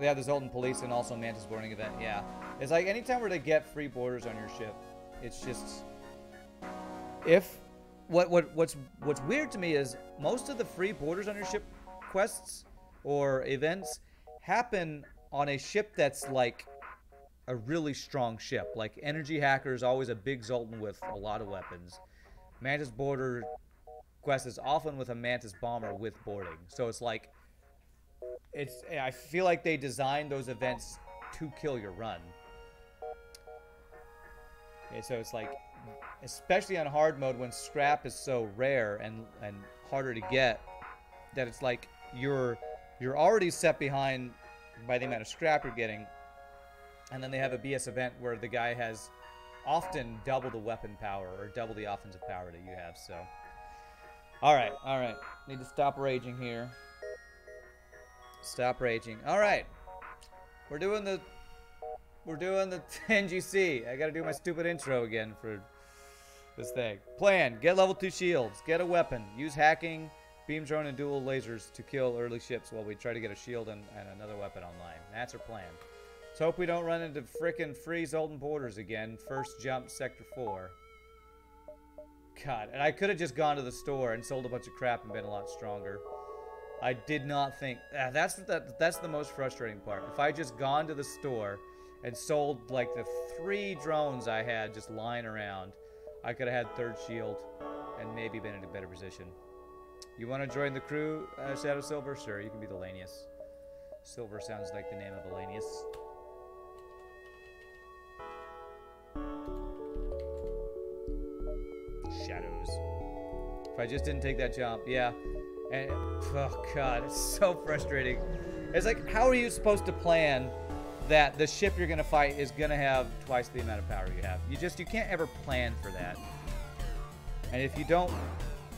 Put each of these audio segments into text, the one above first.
They have the Zoltan Police and also Mantis boarding event. Yeah, it's like anytime where they get free borders on your ship, it's just if what's weird to me is most of the free borders on your ship quests or events happen on a ship that's like a really strong ship. Like Energy Hacker is always a big Zoltan with a lot of weapons. Mantis border quest is often with a Mantis bomber with boarding. So it's like I feel like they designed those events to kill your run. Okay, so it's like, especially on hard mode when scrap is so rare and harder to get, that it's like you're already set behind by the amount of scrap you're getting, and then they have a BS event where the guy has often double the weapon power or double the offensive power that you have. So, all right, need to stop raging here. Stop raging. All right, we're doing the Engi C. I gotta do my stupid intro again for this thing. Plan: get level 2 shields, get a weapon, use hacking, beam drone, and dual lasers to kill early ships while we try to get a shield and another weapon online. That's our plan. Let's hope we don't run into frickin' free Zoltan borders again. First jump, Sector 4. God, and I could have just gone to the store and sold a bunch of crap and been a lot stronger. I did not think... that's the most frustrating part. If I just gone to the store and sold like the 3 drones I had just lying around, I could have had 3rd shield and maybe been in a better position. You want to join the crew, Shadow Silver? Sure, you can be the Lanius. Silver sounds like the name of a Lanius. Shadows. If I just didn't take that jump, yeah. And, oh god, it's so frustrating. It's like, how are you supposed to plan that the ship you're gonna fight is gonna have twice the amount of power you have? You can't ever plan for that. And if you don't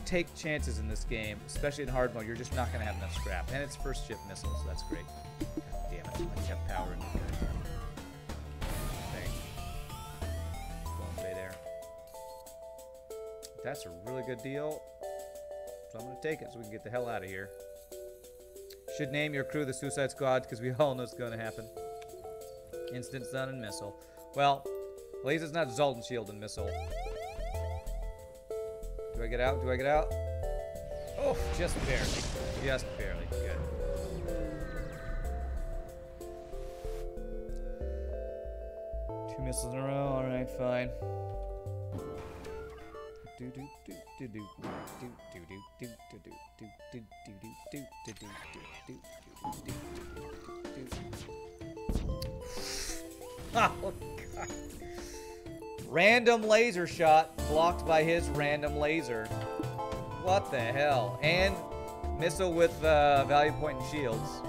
take chances in this game, especially in hard mode, you're just not gonna have enough scrap. And it's first ship missiles, so that's great. God damn it, I have power in the thing. Won't stay there. That's a really good deal. So I'm going to take it so we can get the hell out of here. Should name your crew the Suicide Squad because we all know it's going to happen. Instant stun and missile. Well, at least it's not Zoltan shield and missile. Do I get out? Do I get out? Oh, just barely. Just barely. Good. Two missiles in a row. All right, fine. Oh, God. Random laser shot blocked by his random laser. What the hell? And missile with value point and shields.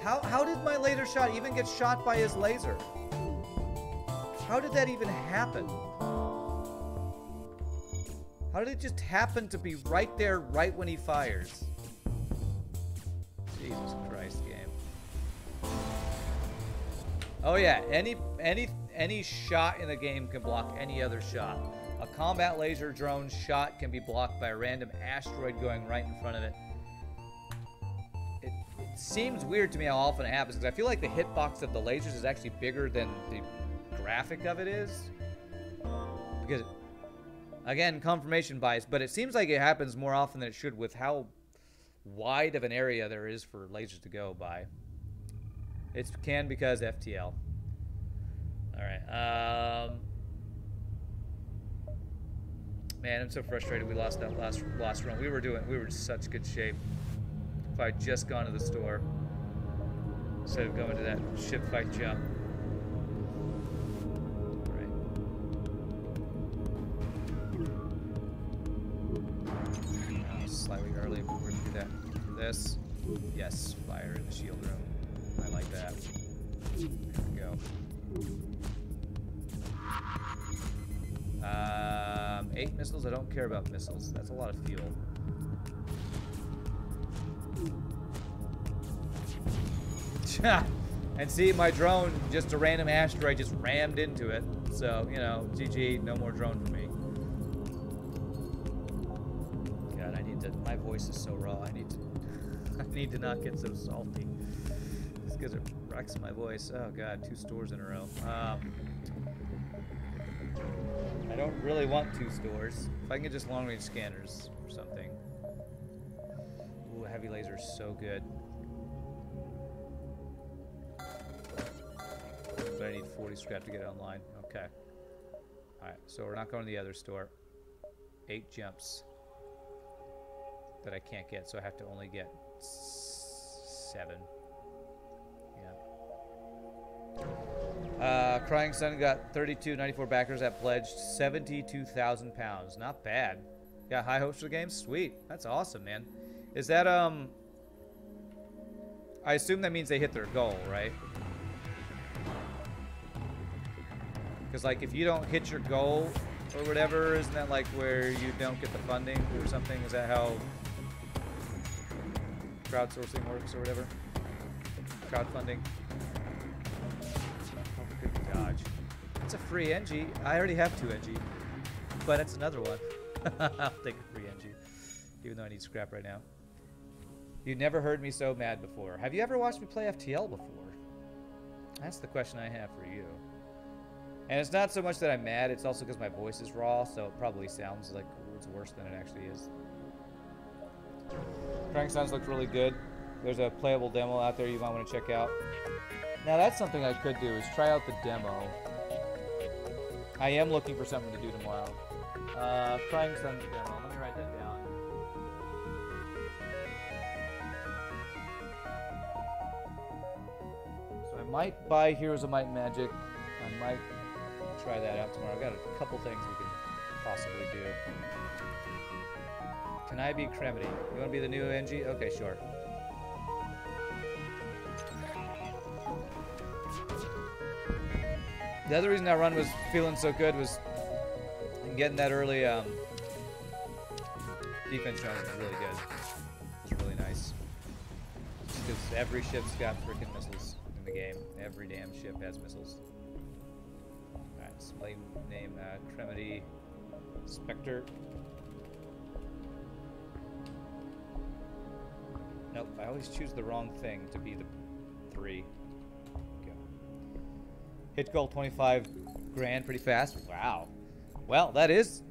How did my laser shot even get shot by his laser? How did that even happen? How did it just happen to be right there, right when he fires? Jesus Christ, game. Oh yeah, any shot in the game can block any other shot. A combat laser drone shot can be blocked by a random asteroid going right in front of it. It seems weird to me how often it happens, because I feel like the hitbox of the lasers is actually bigger than the graphic of it is. Because... again, confirmation bias, but it seems like it happens more often than it should with how wide of an area there is for lasers to go by. It can because FTL. Alright, man, I'm so frustrated we lost that last run. We were in such good shape. If I had just gone to the store instead of going to that ship fight jump. Slightly early, but we're gonna do that. Do this. Yes, fire in the shield room. I like that. There we go. 8 missiles? I don't care about missiles. That's a lot of fuel. And see, my drone, just a random asteroid just rammed into it. So, you know, GG, no more drone for me. God, I need to, my voice is so raw. I need need to not get so salty. These guys are wrecking my voice. Oh god, 2 stores in a row. I don't really want 2 stores. If I can get just long-range scanners or something. Ooh, heavy laser is so good. But I need 40 scrap to get it online. Okay. Alright, so we're not going to the other store. 8 jumps that I can't get, so I have to only get 7. Yeah. Crying Sun got 32.94 backers that pledged 72,000 pounds. Not bad. Got high hopes for the game? Sweet. That's awesome, man. Is that, I assume that means they hit their goal, right? Because, like, if you don't hit your goal or whatever, isn't that, like, where you don't get the funding or something? Is that how crowdsourcing works or whatever? Crowdfunding. Oh, good dodge. It's a free Engi. I already have 2 Engi. But it's another one. I'll take a free Engi. Even though I need scrap right now. You never heard me so mad before. Have you ever watched me play FTL before? That's the question I have for you. And it's not so much that I'm mad, it's also because my voice is raw, so it probably sounds like it's worse than it actually is. Crank Sounds looks really good. There's a playable demo out there you might want to check out. Now that's something I could do, is try out the demo. I am looking for something to do tomorrow. Crying Sun's demo, let me write that down. So I might buy Heroes of Might and Magic. I might try that out tomorrow. I've got a couple things we can possibly do. Can I be Cremity? You want to be the new Engi? Okay, sure. The other reason that run was feeling so good was getting that early defense run was really good. It was really nice. Just because every ship's got freaking missiles in the game. Every damn ship has missiles. Display name Cremity Spectre. Nope, I always choose the wrong thing to be the 3. Go. Hit goal 25 grand pretty fast. Wow. Well, that is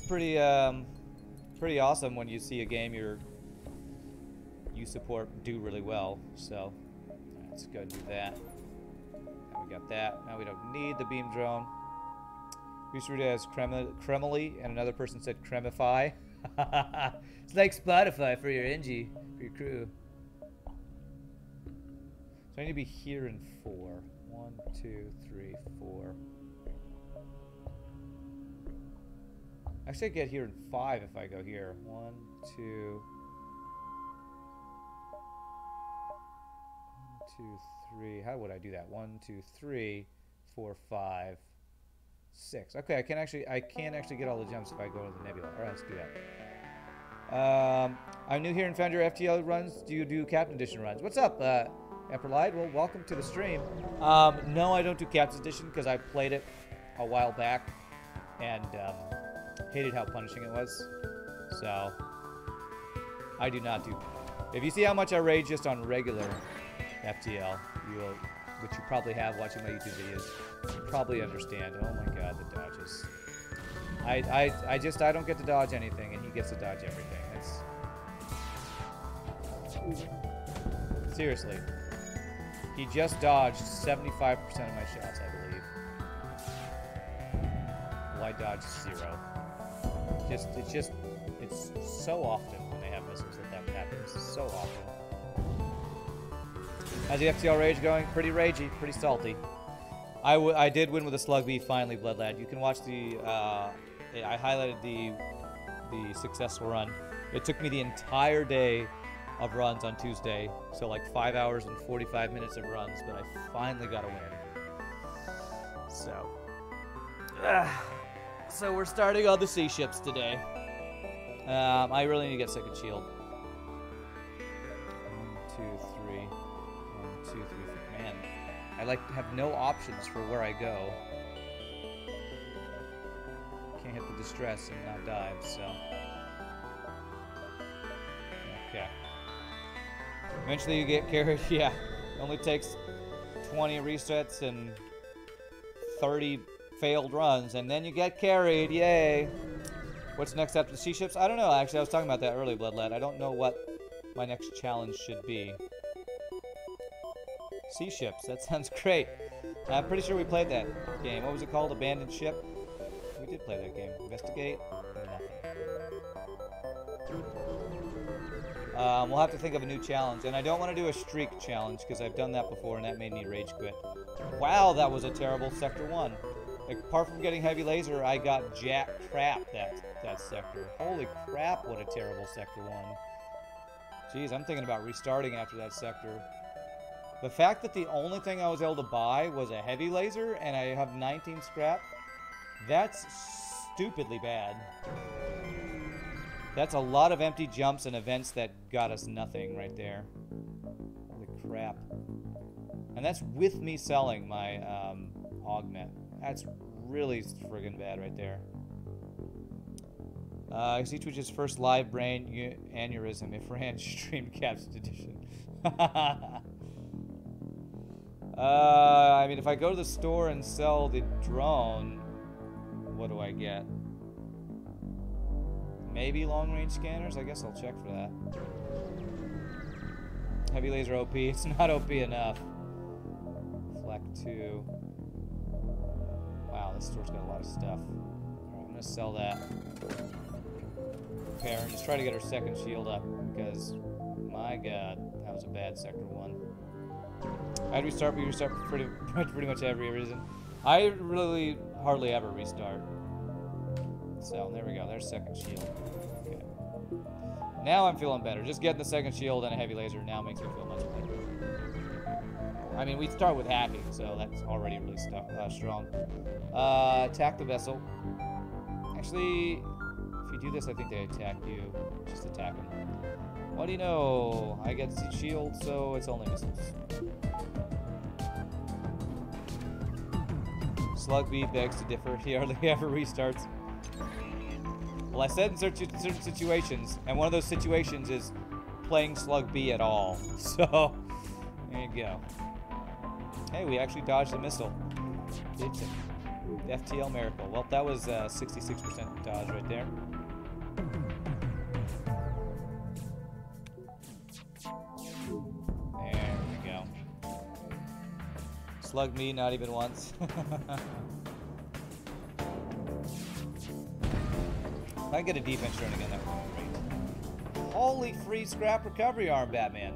pretty pretty awesome when you see a game you support do really well. So let's go do that. Now we got that. Now we don't need the beam drone. We used to read it as Cremily, and another person said Cremify. It's like Spotify for your Engi, for your crew. So I need to be here in 4. 1, 2, 3, 4. Actually, I get here in 5 if I go here. 1, 2, 3. How would I do that? 1, 2, 3, 4, 5. 6. Okay, I can actually get all the jumps if I go to the nebula. All right, let's do that. I'm new here and found your FTL runs. Do you do Captain Edition runs? What's up, Emperor Lied? Well, welcome to the stream. No, I don't do Captain Edition because I played it a while back and hated how punishing it was. So I do not do. If you see how much I rage just on regular FTL, you will, which you probably have watching my YouTube videos. You probably understand. Oh my god, the dodges. I don't get to dodge anything, and he gets to dodge everything. It's seriously. He just dodged 75% of my shots, I believe. Well, I dodged 0. It's so often when they have missiles that happens. So often. How's the FTL rage going? Pretty ragey, pretty salty. I did win with a slug bee finally, Blood Lad. You can watch the I highlighted the successful run. It took me the entire day of runs on Tuesday, so like 5 hours and 45 minutes of runs, but I finally got a win. So we're starting on the sea ships today. I really need to get second shield. 1, 2, 3. 1, 2, 3. Man, I like have no options for where I go. Can't hit the distress and not dive, so. Okay. Eventually you get carried. Yeah. It only takes 20 resets and 30 failed runs, and then you get carried. Yay. What's next after the sea ships? I don't know, actually. I was talking about that earlier, Bloodlet. I don't know what my next challenge should be. Sea ships. That sounds great. I'm pretty sure we played that game. What was it called? Abandoned Ship? We did play that game. Investigate? Nothing. We'll have to think of a new challenge. And I don't want to do a streak challenge, because I've done that before, and that made me rage quit. Wow, that was a terrible Sector 1. Apart from getting heavy laser, I got jack crap that sector. Holy crap, what a terrible Sector 1. Jeez, I'm thinking about restarting after that sector. The fact that the only thing I was able to buy was a heavy laser and I have 19 scrap, that's stupidly bad. That's a lot of empty jumps and events that got us nothing right there. Holy crap. And that's with me selling my augment. That's really friggin' bad right there. I see Twitch's first live brain aneurysm if ran Streamcast edition. I mean, if I go to the store and sell the drone, what do I get? Maybe long-range scanners? I guess I'll check for that. Heavy laser OP. It's not OP enough. Fleck 2. Wow, this store's got a lot of stuff. Alright, I'm gonna sell that. Repair and just try to get our second shield up, because, my god, that was a bad Sector 1. I'd restart, but you restart for pretty much every reason. I really hardly ever restart. So, there we go. There's second shield. Okay. Now I'm feeling better. Just getting the second shield and a heavy laser now makes me feel much better. I mean, we start with hacking, so that's already really strong. Attack the vessel. Actually, if you do this, I think they attack you. Just attack them. What do you know? I get the shield, so it's only missiles. Slug B begs to differ. He hardly ever restarts. Well, I said in certain situations, and one of those situations is playing Slug B at all. So, there you go. Hey, we actually dodged the missile. It's an FTL miracle. Well, that was 66% dodge right there. There we go. Slug me, not even once. If I get a defense turn again, that would be great. Holy free scrap recovery arm, Batman.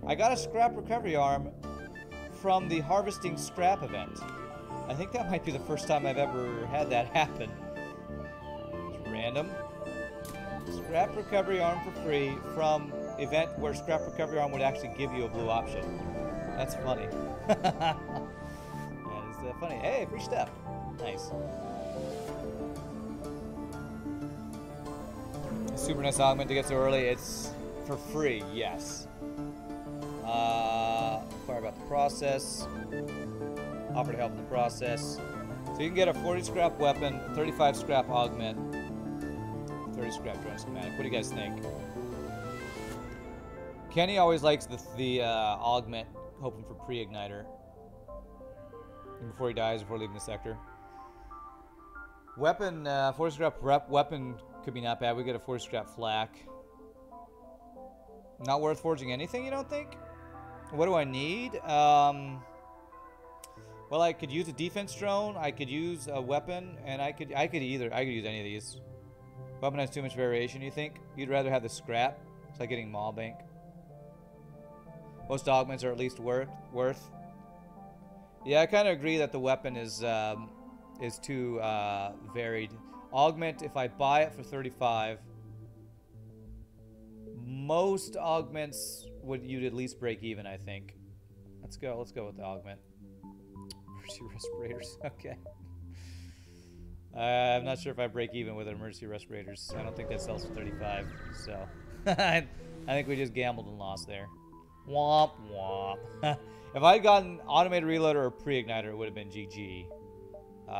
I got a scrap recovery arm from the harvesting scrap event. I think that might be the first time I've ever had that happen. It's random. Scrap recovery arm for free from event where scrap recovery arm would actually give you a blue option. That's funny. That is funny. Hey, free stuff. Nice. Super NES augment to get so early. It's for free, yes. Inquire about the process. Offer to help in the process. So you can get a 40 scrap weapon, 35 scrap augment, 30 scrap drone schematic. What do you guys think? Kenny always likes the augment, hoping for pre-igniter. Before he dies, before leaving the sector. Weapon, 40 scrap weapon could be not bad. We get a 40 scrap flak. Not worth forging anything, you don't think? What do I need? Well, I could use a defense drone. I could use a weapon, and I could use any of these. Weapon has too much variation. You think you'd rather have the scrap? It's like getting Maw Bank. Most augments are at least worth. Yeah, I kind of agree that the weapon is too varied. Augment, if I buy it for 35, most augments you'd at least break even, I think. Let's go with the augment. Emergency respirators, okay. I'm not sure if I break even with emergency respirators. I don't think that sells for 35, so I think we just gambled and lost there. Womp womp. If I had gotten automated reloader or pre-igniter, it would have been GG.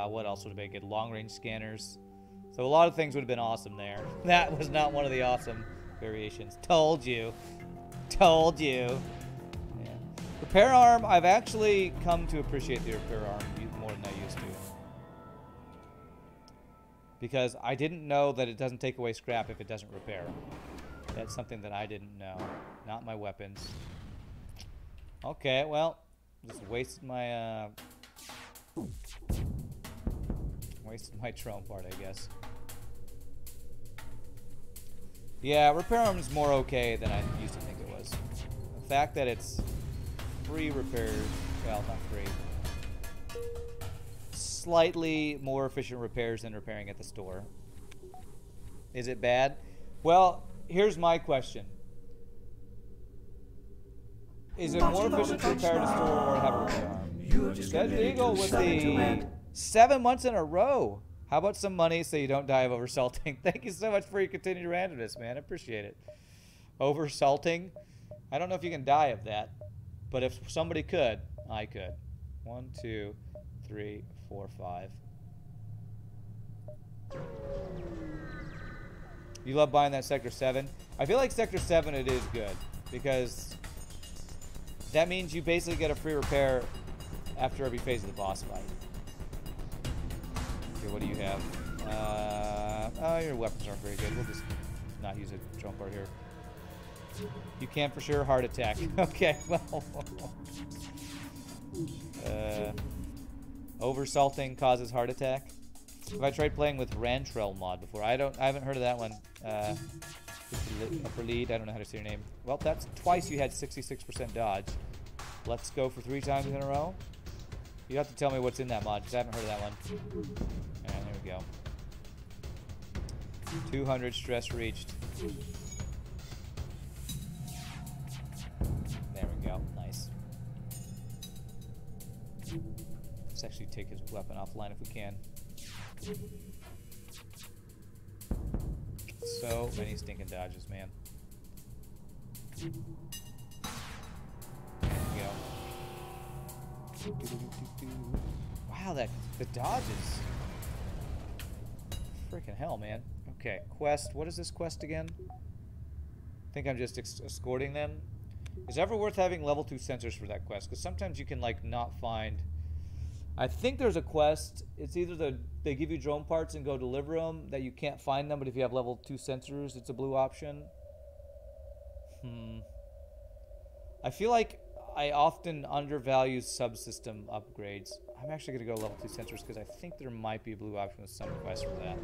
What else would have been good? Long-range scanners. So a lot of things would have been awesome there. That was not one of the awesome variations. Told you. Told you. Yeah. Repair arm, I've actually come to appreciate the repair arm more than I used to. Because I didn't know that it doesn't take away scrap if it doesn't repair. That's something that I didn't know. Not my weapons. Okay, well, just wasted my drone part, I guess. Yeah, repair arm is more okay than I used to think it was. The fact that it's free repairs, well, not free. Slightly more efficient repairs than repairing at the store. Is it bad? Well, here's my question. Is it more efficient to repair at a store or have a repair arm? Dead Eagle with the 7 months in a row. How about some money so you don't die of oversalting? Thank you so much for your continued randomness, man. I appreciate it. Oversalting? I don't know if you can die of that, but if somebody could, I could. 1, 2, 3, 4, 5. You love buying that Sector 7? I feel like Sector 7 it is good because that means you basically get a free repair after every phase of the boss fight. Okay, what do you have? Oh, your weapons aren't very good. We'll just not use a drone part here. You can for sure. Heart attack. Okay, well. Oversalting causes heart attack. Have I tried playing with Rantrell mod before? I haven't heard of that one. Upper lead. I don't know how to say your name. Well, that's twice you had 66% dodge. Let's go for 3 times in a row. You have to tell me what's in that mod because I haven't heard of that one. Alright, there we go. 200 stress reached. There we go. Nice. Let's actually take his weapon offline if we can. So many stinking dodges, man. There we go. Wow, the dodges. Freaking hell, man. Okay, quest. What is this quest again? I think I'm just escorting them. Is it ever worth having level 2 sensors for that quest? Because sometimes you can like not find. I think there's a quest. It's either they give you drone parts and go deliver them that you can't find them, but if you have level 2 sensors, it's a blue option. I feel like I often undervalue subsystem upgrades. I'm actually going to go level 2 sensors because I think there might be a blue option with some quest for that.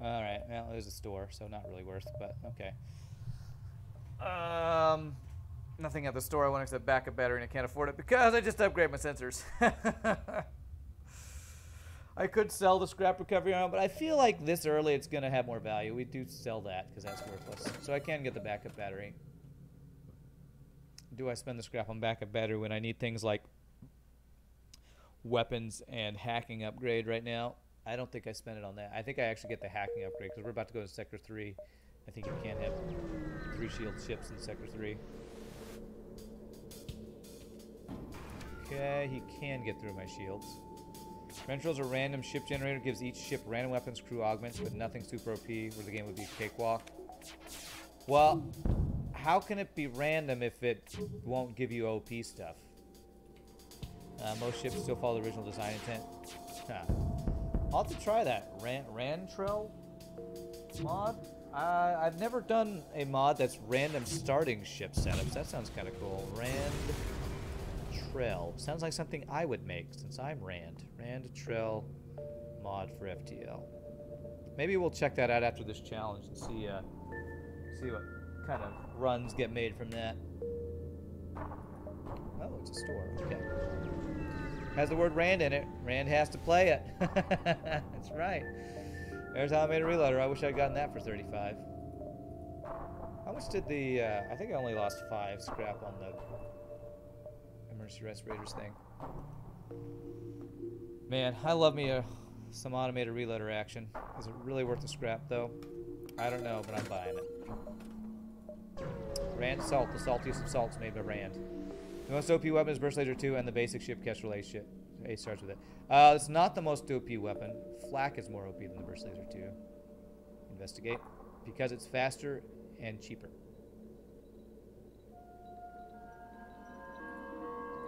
Alright, well, there's a store, so not really worth, but okay. Nothing at the store I want except backup battery and I can't afford it because I just upgrade my sensors. I could sell the scrap recovery arm, but I feel like this early it's going to have more value. We do sell that because that's worthless. So I can get the backup battery. Do I spend the scrap on backup battery when I need things like weapons and hacking upgrade right now? I don't think I spend it on that. I think I actually get the hacking upgrade because we're about to go to Sector 3. I think you can't have 3 shield ships in Sector 3. Okay, he can get through my shields. Rentrell's a random ship generator, gives each ship random weapons, crew augments, but nothing super OP, where the game would be a cakewalk. Well, how can it be random if it won't give you OP stuff? Most ships still follow the original design intent. Huh. I'll have to try that. Rantrell mod? I've never done a mod that's random starting ship setups. That sounds kind of cool. Rantrell. Sounds like something I would make since I'm Rand. Rantrell mod for FTL. Maybe we'll check that out after this challenge and see what kind of runs get made from that. Oh, it's a store. Okay. Has the word Rand in it. Rand has to play it. That's right. There's how I made a reloader. I wish I'd gotten that for 35. How much did the... I think I only lost 5 scrap on the emergency respirators thing. Man, I love me some automated reloader action. Is it really worth the scrap, though? I don't know, but I'm buying it. Rand Salt, the saltiest of salts made by Rand. The most OP weapon is Burst Laser 2 and the basic ship catch relay ship. A starts with it. It's not the most OP weapon. Flak is more OP than the Burst Laser 2. Investigate. because it's faster and cheaper.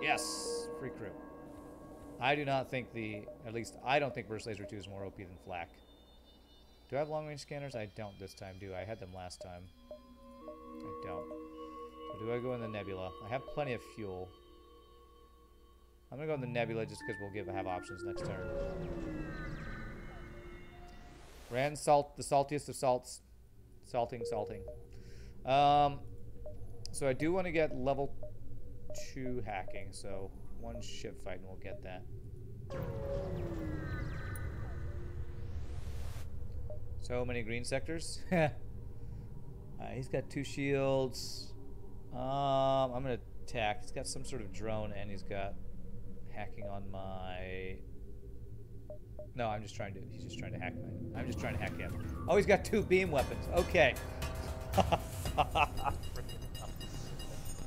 Yes, free crew. I do not think at least I don't think Burst Laser 2 is more OP than Flak. Do I have long range scanners? I don't this time, do I? I had them last time. I don't. So do I go in the Nebula? I have plenty of fuel. I'm gonna go in the Nebula just because we'll have options next turn. Ran salt, the saltiest of salts. Salting. So I do want to get level 2 hacking, so 1 ship fight and we'll get that. So many green sectors. He's got 2 shields. I'm gonna attack. He's got some sort of drone and he's got hacking on my... No, he's just trying to hack my... I'm just trying to hack him. Oh, he's got 2 beam weapons. Okay.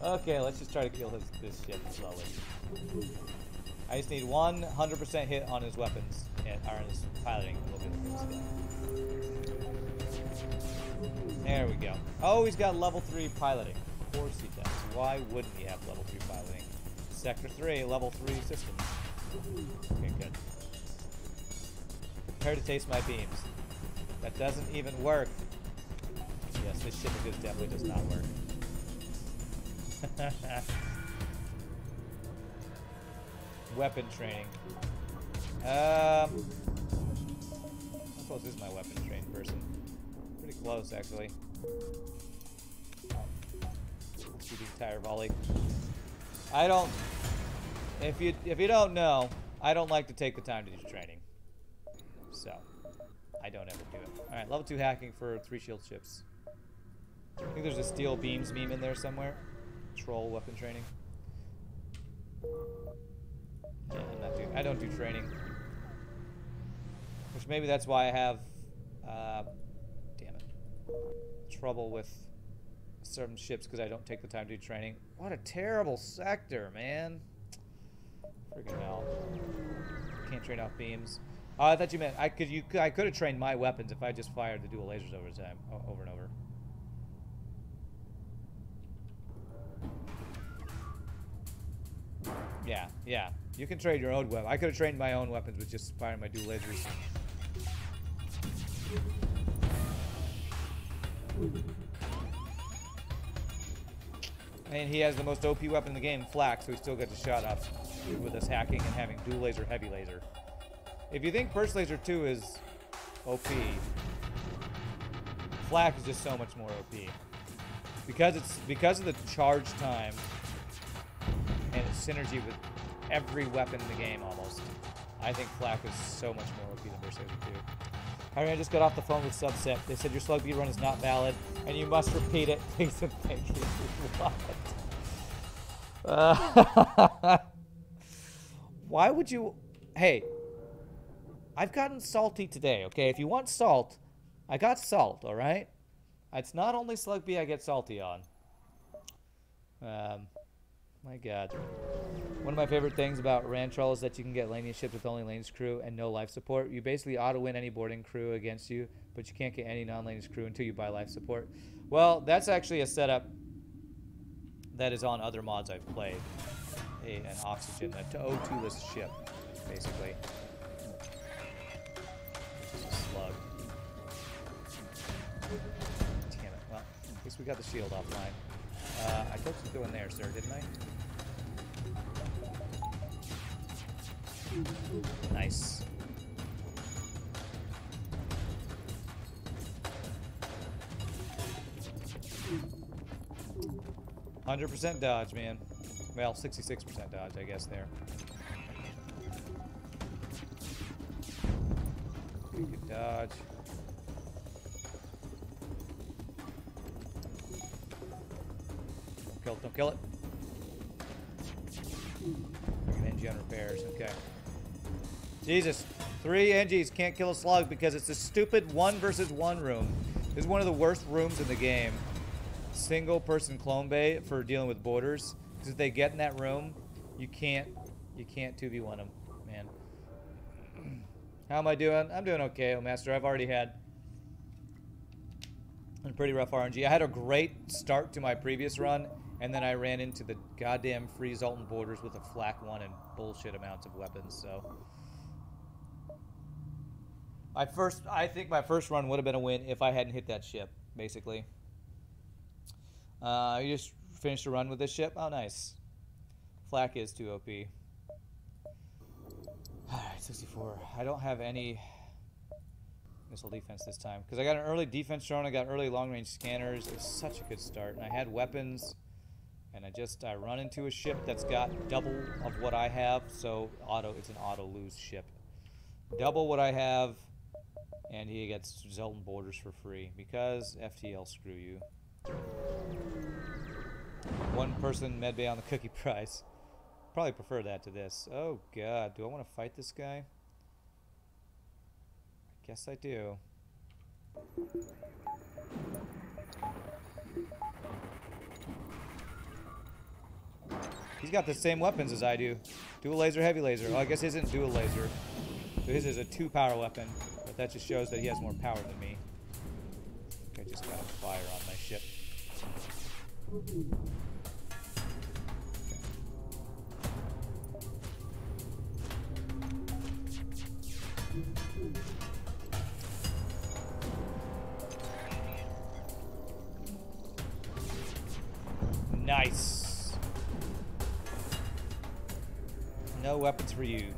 Okay, let's just try to kill this ship slowly. I just need 100% hit on his weapons, or on his piloting. We'll do this guy. There we go. Oh, he's got level 3 piloting. Of course he does. Why wouldn't he have level 3 piloting? Sector 3, level 3 systems. Okay, good. Prepare to taste my beams. That doesn't even work. Yes, this ship just definitely does not work. Weapon training. How close is my weapon trained person? Pretty close, actually. Shooting tire volley. I don't. If you don't know, I don't like to take the time to do training. So I don't ever do it. All right, level 2 hacking for 3 shield ships. I think there's a steel beams meme in there somewhere. Troll weapon training. Yeah, I don't do training. Which maybe that's why I have, damn it, trouble with certain ships because I don't take the time to do training. What a terrible sector, man. Freaking hell. Can't train off beams. Oh, I thought you meant I could have trained my weapons if I just fired the dual lasers over and over. Yeah. You can trade your own weapon. I could have trained my own weapons with just firing my dual lasers. And he has the most OP weapon in the game, Flak, so he still gets a shot up with us hacking and having dual laser, heavy laser. If you think Burst Laser 2 is OP, Flak is just so much more OP. Because of the charge time and its synergy with every weapon in the game almost. I think Flak is so much more OP than Burst Laser 2. Harry, I just got off the phone with Subset. They said your slug beat run is not valid, and you must repeat it. Please and thank you. What? Why would you... Hey, I've gotten salty today, okay? If you want salt, I got salt, all right? It's not only slug B I get salty on. My God. One of my favorite things about Rantrol is that you can get laney ships with only lanes crew and no life support. You basically auto-win any boarding crew against you, but you can't get any non-lanes crew until you buy life support. Well, that's actually a setup that is on other mods I've played. An oxygen, an O2-less ship, basically. Just a slug. Damn it. Well, at least we got the shield offline. I told you to go in there, sir, didn't I? Nice. %, dodge, man. Well, 66% dodge, I guess, there. Good dodge. Don't kill it. Engi on repairs, okay. Jesus, 3 Engis can't kill a slug because it's a stupid 1 versus 1 room. This is one of the worst rooms in the game. Single person clone bay for dealing with borders. Because if they get in that room, you can't 2v1 them, man. How am I doing? I'm doing okay, O Master. I've already had And pretty rough RNG. I had a great start to my previous run, and then I ran into the goddamn free Zoltan borders with a flak one and bullshit amounts of weapons, so. I think my first run would have been a win if I hadn't hit that ship, basically. You just finished a run with this ship? Oh, nice. Flak is too OP. Alright, 64. I don't have any missile defense this time. Because I got an early defense drone, I got early long-range scanners. It was such a good start. And I had weapons. And I run into a ship that's got double of what I have. So it's an auto-lose ship. Double what I have. And he gets Zoltan borders for free. Because FTL, screw you. One person medbay on the cookie price. Probably prefer that to this. Oh god, do I want to fight this guy? I guess I do. He's got the same weapons as I do. Dual laser, heavy laser. Well, I guess his isn't dual laser. So his is a 2-power weapon. But that just shows that he has more power than me. I just got a fire on my ship. Nice. No weapons for you.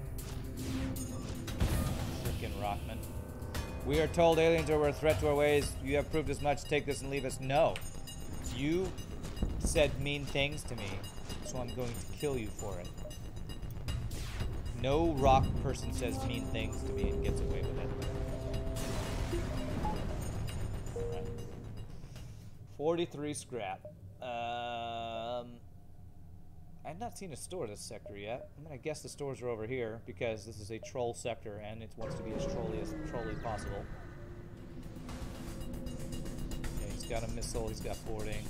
Frickin' Rockman. We are told aliens are a threat to our ways. You have proved as much. Take this and leave us. No. You said mean things to me, so I'm going to kill you for it. No rock person says mean things to me and gets away with it. Right. 43 scrap. I've not seen a store this sector yet. I'm gonna guess the stores are over here because this is a troll sector and it wants to be as trolly possible. Okay, he's got a missile, he's got boarding.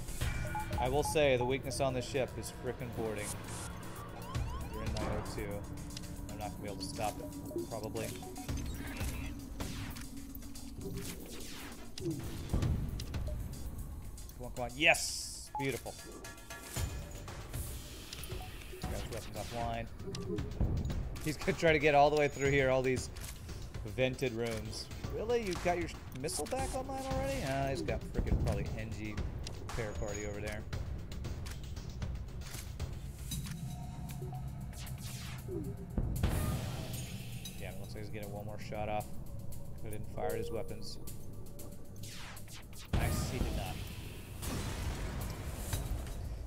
I will say the weakness on this ship is frickin' boarding. You're in 902. I'm not gonna be able to stop it, probably. Come on, come on. Yes! Beautiful. Got his weapons offline. He's gonna try to get all the way through here, all these vented rooms. Really? You got your missile back online already? Ah, he's got frickin' probably Engi pair party over there. Yeah, it looks like he's getting one more shot off. Could have fired his weapons. Nice, he did not.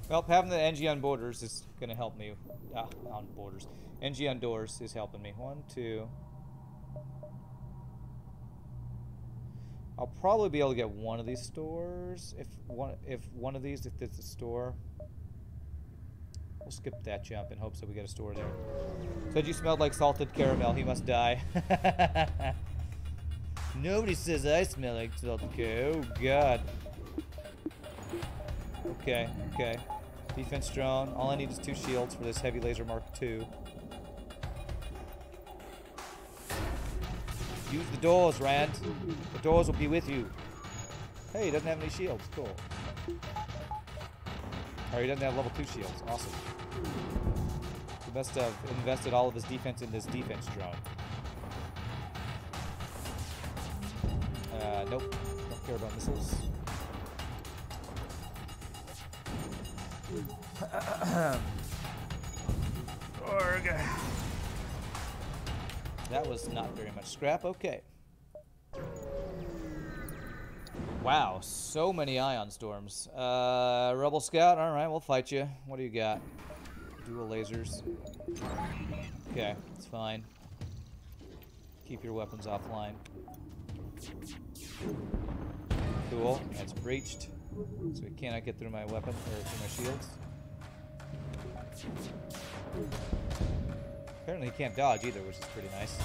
Well, having the Engi on borders is going to help me. On borders. Engi on doors is helping me. 1, 2. I'll probably be able to get one of these stores. If it's a store. We'll skip that jump in hopes that we get a store there. Said you smelled like salted caramel. He must die. Nobody says I smell like salted caramel. Oh, God. Okay, okay. Defense drone. All I need is 2 shields for this heavy laser Mark II. Use the doors, Rand. The doors will be with you. Hey, he doesn't have any shields. Cool. Or he doesn't have level 2 shields. Awesome. He must have invested all of his defense in this defense drone. Nope. Don't care about missiles. Org. That was not very much scrap. Okay. Wow, so many ion storms. Rebel Scout, alright, we'll fight you. What do you got? Dual lasers. Okay, it's fine. Keep your weapons offline. Cool, that's breached. So he cannot get through my weapon, or through my shields. Apparently he can't dodge either, which is pretty nice.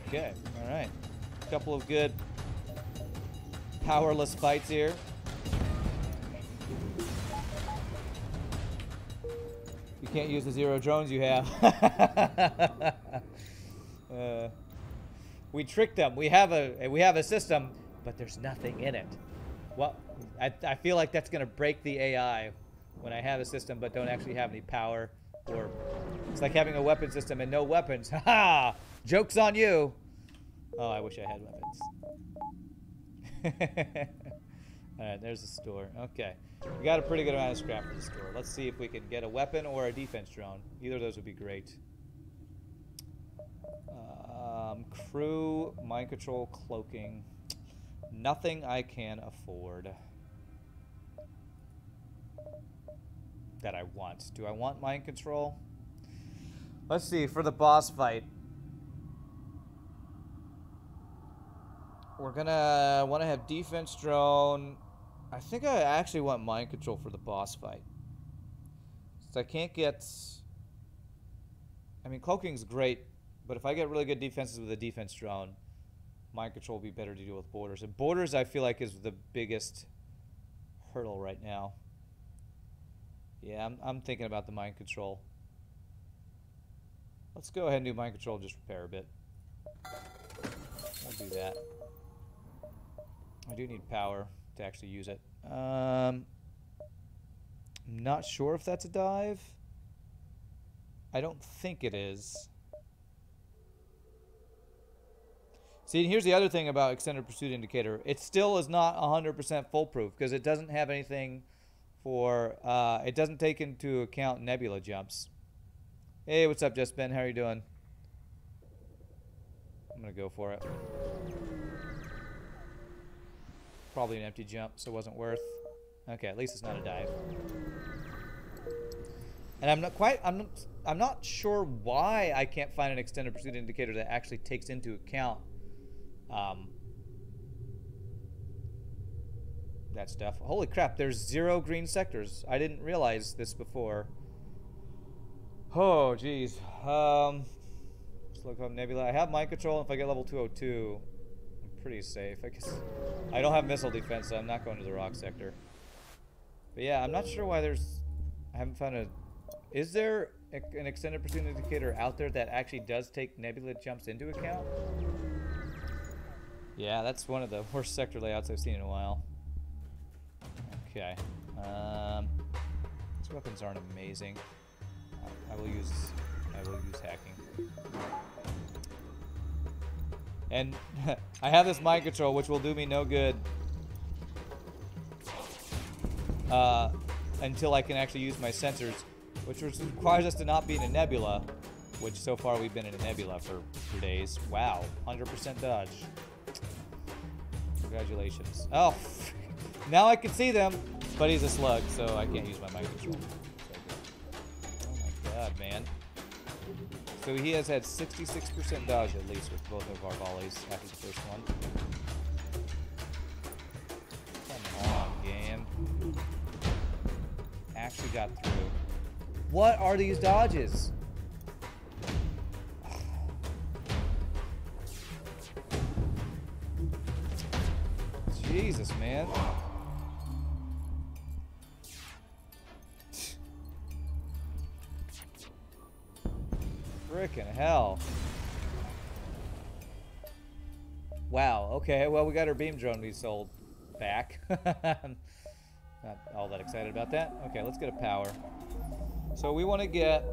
Okay, alright. A couple of good powerless fights here. You can't use the 0 drones you have. We tricked them. We have a system, but there's nothing in it. Well, I feel like that's gonna break the AI when I have a system but don't actually have any power. Or it's like having a weapon system and no weapons. Haha! Joke's on you. Oh, I wish I had weapons. Alright, there's the store. Okay. We got a pretty good amount of scrap for the store. Let's see if we can get a weapon or a defense drone. Either of those would be great. Crew, mind control, cloaking. Nothing I can afford. That I want. Do I want mind control? Let's see, for the boss fight. We're gonna want to have defense drone. I think I actually want mind control for the boss fight. So I can't get... I mean, cloaking's great, but if I get really good defenses with a defense drone, mind control will be better to deal with borders. And borders, I feel like, is the biggest hurdle right now. Yeah, I'm thinking about the mind control. Let's go ahead and do mind control, just repair a bit. We'll do that. I do need power to actually use it. I'm not sure if that's a dive. I don't think it is. See, here's the other thing about extended pursuit indicator. It still is not 100% foolproof because it doesn't have anything for, it doesn't take into account nebula jumps. Hey, what's up, Just Ben? How are you doing? I'm gonna go for it. Probably an empty jump, so it wasn't worth. Okay, at least it's not a dive. And I'm not sure why I can't find an extended pursuit indicator that actually takes into account that stuff. Holy crap, there's 0 green sectors. I didn't realize this before. Oh, geez. Let's look up nebula. I have mind control. If I get level 202, I'm pretty safe. I guess I don't have missile defense, so I'm not going to the rock sector. But yeah, I'm not sure why there's... I haven't found a... Is there an extended pursuit indicator out there that actually does take nebula jumps into account? Yeah, that's one of the worst sector layouts I've seen in a while. Okay. These weapons aren't amazing. I will use hacking. And I have this mind control, which will do me no good until I can actually use my sensors, which requires us to not be in a nebula, which so far we've been in a nebula for days. Wow, 100% dodge. Congratulations. Oh, now I can see them, but he's a slug, so I can't use my mind control. Oh my god, man. So he has had 66% dodge at least with both of our volleys after the first one. Come on, game. Actually got through. What are these dodges? Jesus, man. Frickin' hell. Wow, okay, well, we got our beam drone we sold back. Not all that excited about that. Okay, let's get a power. So we want to get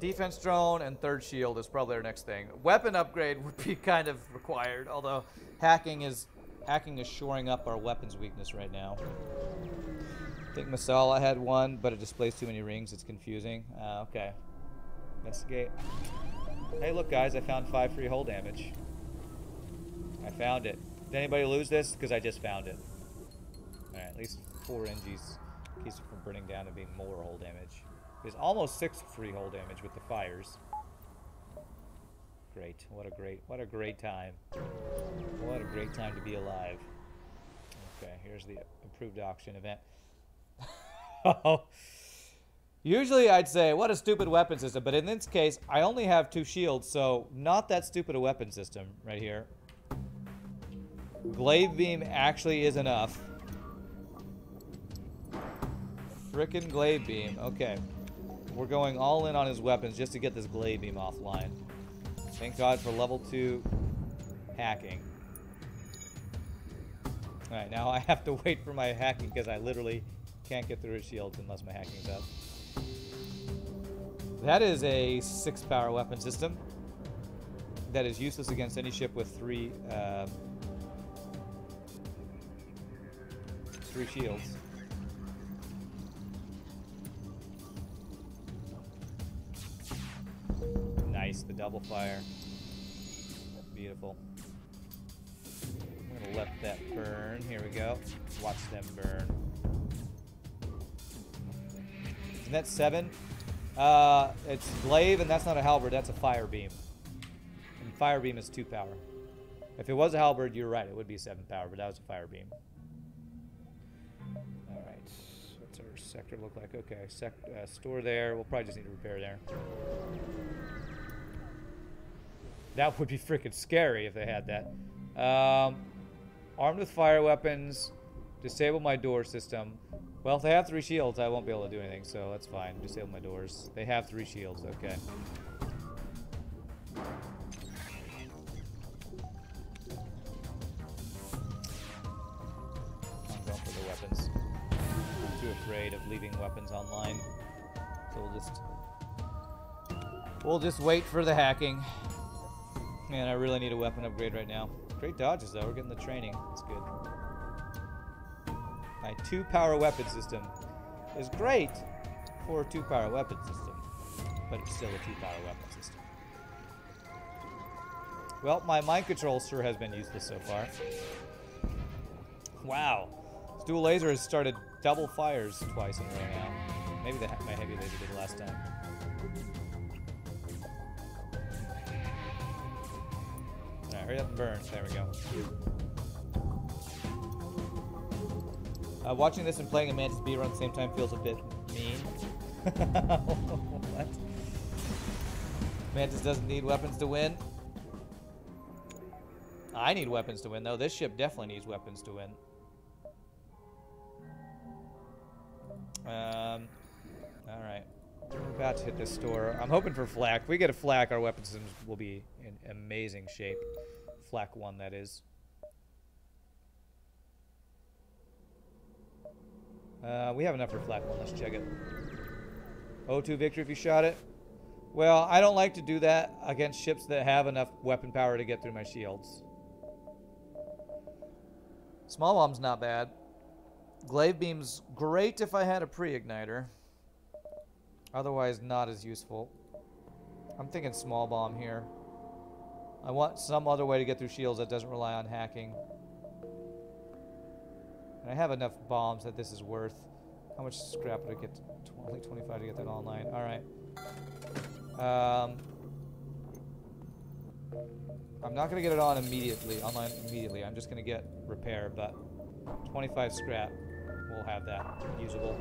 defense drone and third shield is probably our next thing. Weapon upgrade would be kind of required, although hacking is shoring up our weapons weakness right now. I think Masala had one, but it displays too many rings. It's confusing. Okay. Investigate. Hey, look, guys, I found 5 free hull damage. I found it. Did anybody lose this? Because I just found it. Alright, at least 4 Engis keeps it from burning down and being more hull damage. There's almost 6 free hull damage with the fires. Great. What a great time. What a great time to be alive. Okay, here's the improved auction event. Usually I'd say, what a stupid weapon system, but in this case, I only have 2 shields, so not that stupid a weapon system right here. Glaive beam actually is enough. Frickin' glaive beam. Okay. We're going all in on his weapons just to get this glaive beam offline. Thank God for level 2 hacking. Alright, now I have to wait for my hacking because I literally can't get through his shields unless my hacking's up. That is a 6-power weapon system that is useless against any ship with 3 shields. Nice, the double fire. Beautiful. I'm gonna let that burn. Here we go. Watch them burn. Isn't that 7? It's glaive, and that's not a halberd. That's a fire beam. And fire beam is 2 power. If it was a halberd, you're right. It would be 7 power, but that was a fire beam. All right. What's our sector look like? Okay, store there. We'll probably just need to repair there. That would be freaking scary if they had that. Armed with fire weapons. Disable my door system. Well, if they have 3 shields, I won't be able to do anything, so that's fine. Disable my doors. They have 3 shields, okay. I'm going for the weapons. I'm too afraid of leaving weapons online. So we'll just wait for the hacking. Man, I really need a weapon upgrade right now. Great dodges, though. We're getting the training. That's good. My 2-power weapon system is great for a 2-power weapon system, but it's still a 2-power weapon system. Well, my mind control sure has been useless so far. Wow. This dual laser has started double fires twice in a row now. Maybe my heavy laser did last time. Alright, hurry up and burn. There we go. Watching this and playing a Mantis B run at the same time feels a bit mean. What? Mantis doesn't need weapons to win. I need weapons to win, though. This ship definitely needs weapons to win. Alright. We're about to hit this store. I'm hoping for flak. If we get a flak, our weapon systems will be in amazing shape. Flak 1, that is. We have enough for flak 1. Let's check it. O2 victory if you shot it. Well, I don't like to do that against ships that have enough weapon power to get through my shields. Small bomb's not bad. Glaive beam's great if I had a pre-igniter. Otherwise, not as useful. I'm thinking small bomb here. I want some other way to get through shields that doesn't rely on hacking. And I have enough bombs that this is worth. How much scrap would I get? Only 25 to get that online. Alright. I'm not going to get it on immediately, online immediately. I'm just going to get repair, but 25 scrap. We'll have that usable.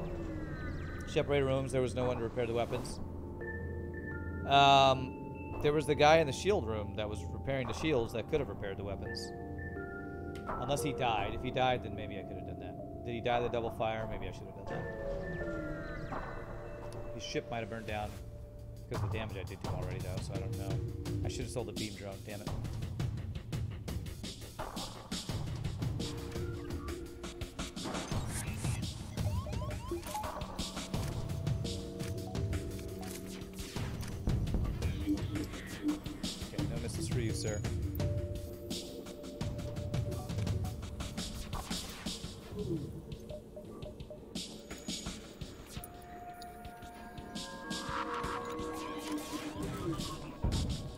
Separator rooms, there was no one to repair the weapons. There was the guy in the shield room that was repairing the shields that could have repaired the weapons. Unless he died. If he died, then maybe I could have done that. Did he die of the double fire? Maybe I should have done that. His ship might have burned down because of the damage I did to him already, though, so I don't know. I should have sold the beam drone, damn it. Okay, no misses for you, sir.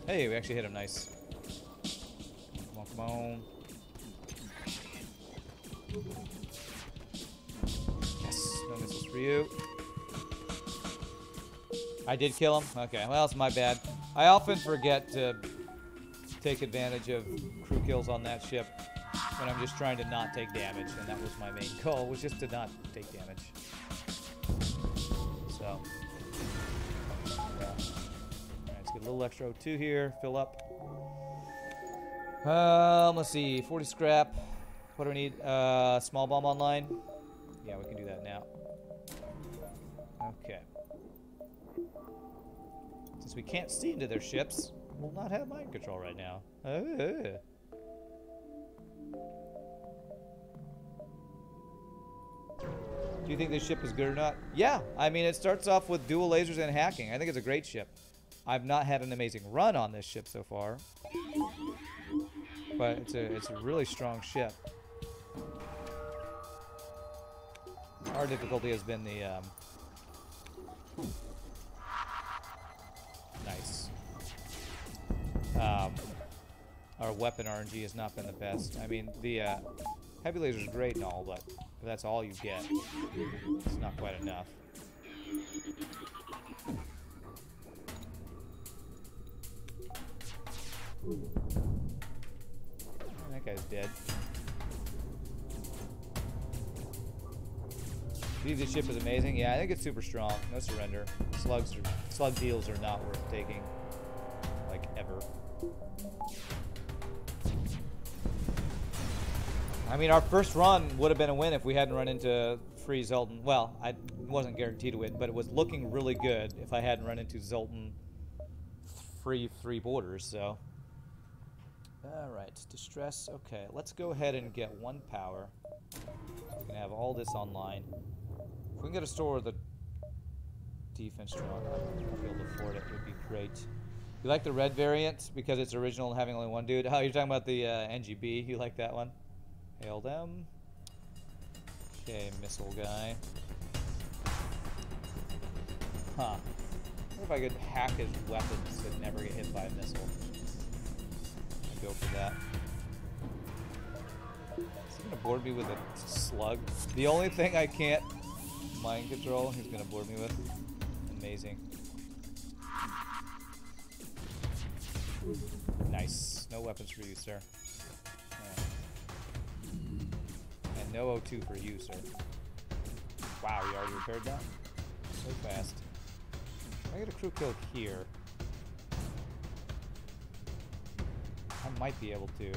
Hey, we actually hit him nice. Come on, come on. Yes, no misses for you. I did kill him? Okay, well, it's my bad. I often forget to take advantage of crew kills on that ship when I'm just trying to not take damage, and that was my main goal, was just to not take damage. So, yeah. Let's get a little extra O2 here, fill up. Let's see, 40 scrap. What do we need? Small bomb online? Yeah, we can do that now. Okay. Since we can't see into their ships, will not have mind control right now. Do you think this ship is good or not? Yeah, I mean, it starts off with dual lasers and hacking. I think it's a great ship. I've not had an amazing run on this ship so far, but it's a really strong ship. Our difficulty has been the nice. Our weapon RNG has not been the best. I mean, the heavy laser is great and all, but if that's all you get, it's not quite enough. That guy's dead. This ship is amazing. Yeah, I think it's super strong. No surrender. Slug deals are not worth taking, like, ever. I mean, our first run would have been a win if we hadn't run into free Zoltan. Well, I wasn't guaranteed to win, but it was looking really good if I hadn't run into Zoltan free 3 borders, so. Alright, distress. Okay, let's go ahead and get 1 power. We can have all this online. If we can get a store with the defense strong, I'll be able to afford it. It would be great. You like the red variant because it's original and having only 1 dude? Oh, you're talking about the NGB. You like that one? Hail them. Okay, missile guy. Huh. What if I could hack his weapons and never get hit by a missile? I'd go for that. Is he gonna board me with a slug? The only thing I can't mind control, he's gonna board me with. Amazing. Nice. No weapons for you, sir. And no O2 for you, sir. Wow, you already repaired that? So fast. I get a crew kill here. I might be able to.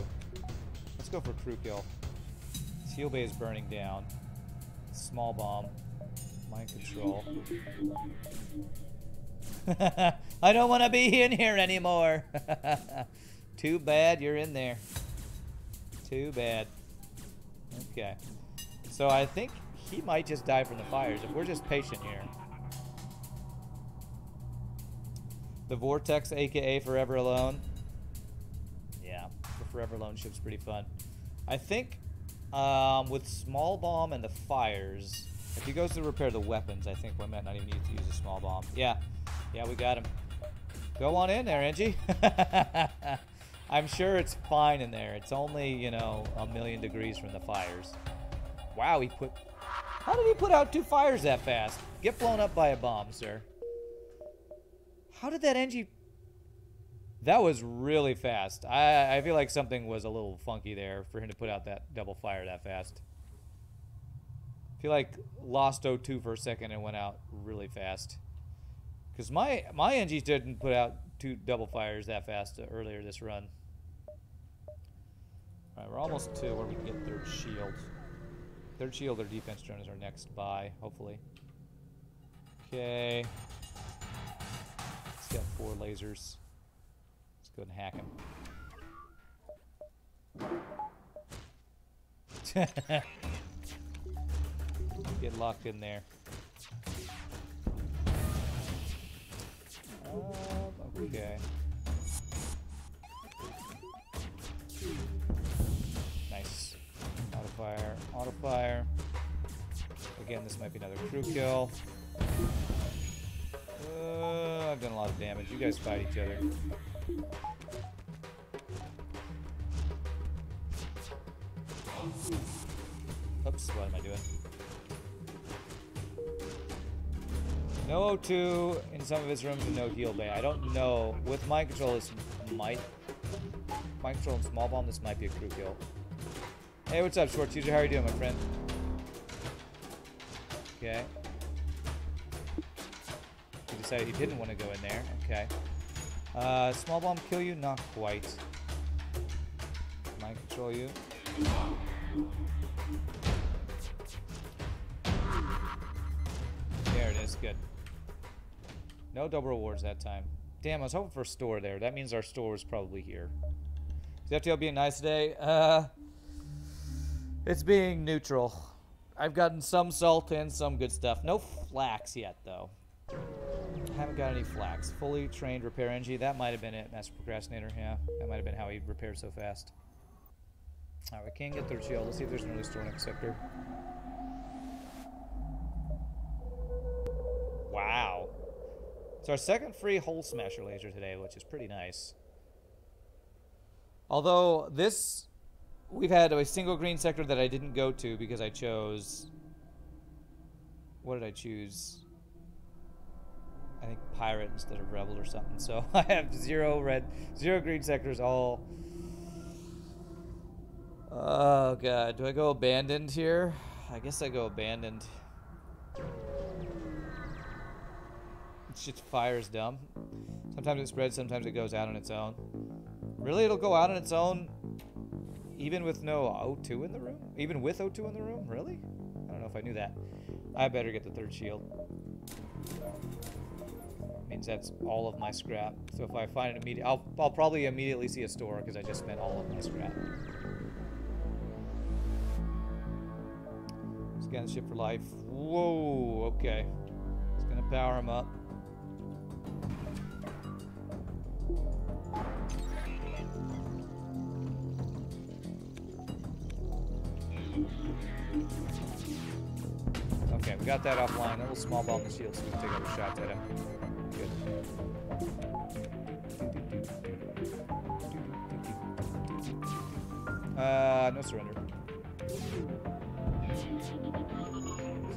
Let's go for crew kill. Seal bay is burning down. Small bomb. Mind control. I don't want to be in here anymore. Too bad you're in there. Too bad. Okay. So I think he might just die from the fires if we're just patient here. The Vortex, aka Forever Alone. Yeah, the Forever Alone ship's pretty fun. I think with Small Bomb and the fires, if he goes to repair the weapons, I think we might not even need to use a Small Bomb. Yeah, we got him. Go on in there, Engi. I'm sure it's fine in there. It's only, you know, 1,000,000 degrees from the fires. Wow, how did he put out 2 fires that fast? Get blown up by a bomb, sir. How did that Engi... That was really fast. I feel like something was a little funky there for him to put out that double fire that fast. I feel like lost O2 for a second and went out really fast. Because my Engi didn't put out 2 double fires that fast earlier this run. Alright, we're almost to where we can get 3rd shield. 3rd shield or defense drone is our next buy, hopefully. Okay. He's got 4 lasers. Let's go ahead and hack him. Get locked in there. Okay. Nice. Auto-fire. Auto-fire. Again, this might be another crew kill. I've done a lot of damage. You guys fight each other. Oops, what am I doing? No O2 in some of his rooms and no heal bay. I don't know. With mind control, this might... Mind control and small bomb, this might be a crew kill. Hey, what's up, Short User? How are you doing, my friend? Okay. He decided he didn't want to go in there. Okay. Small bomb kill you? Not quite. Mind control you? There it is. Good. No double rewards that time. Damn, I was hoping for a store there. That means our store is probably here. Is FTL being nice today? It's being neutral. I've gotten some salt and some good stuff. No flax yet, though. Haven't got any flax. Fully trained repair Engi. That might have been it, Master Procrastinator. Yeah, that might have been how he repaired so fast. Alright, we can get third shield. Let's see if there's an early store next sector. Wow. It's our second free hole smasher laser today, which is pretty nice. Although this, we've had a single green sector that I didn't go to because I chose, what did I choose? I think pirate instead of rebel or something. So I have 0 red, 0 green sectors all. Oh god, do I go abandoned here? I guess I go abandoned. It's just fires dumb. Sometimes it spreads, sometimes it goes out on its own. Really, it'll go out on its own even with no O2 in the room? Even with O2 in the room? Really? I don't know if I knew that. I better get the third shield. Means that's all of my scrap. So if I find it immediate, I'll probably immediately see a store because I just spent all of my scrap. Scan the ship for life. Whoa, okay. It's gonna power him up. Okay, we got that offline. A little small bomb the shield so we can take other shots at him. Good. No surrender.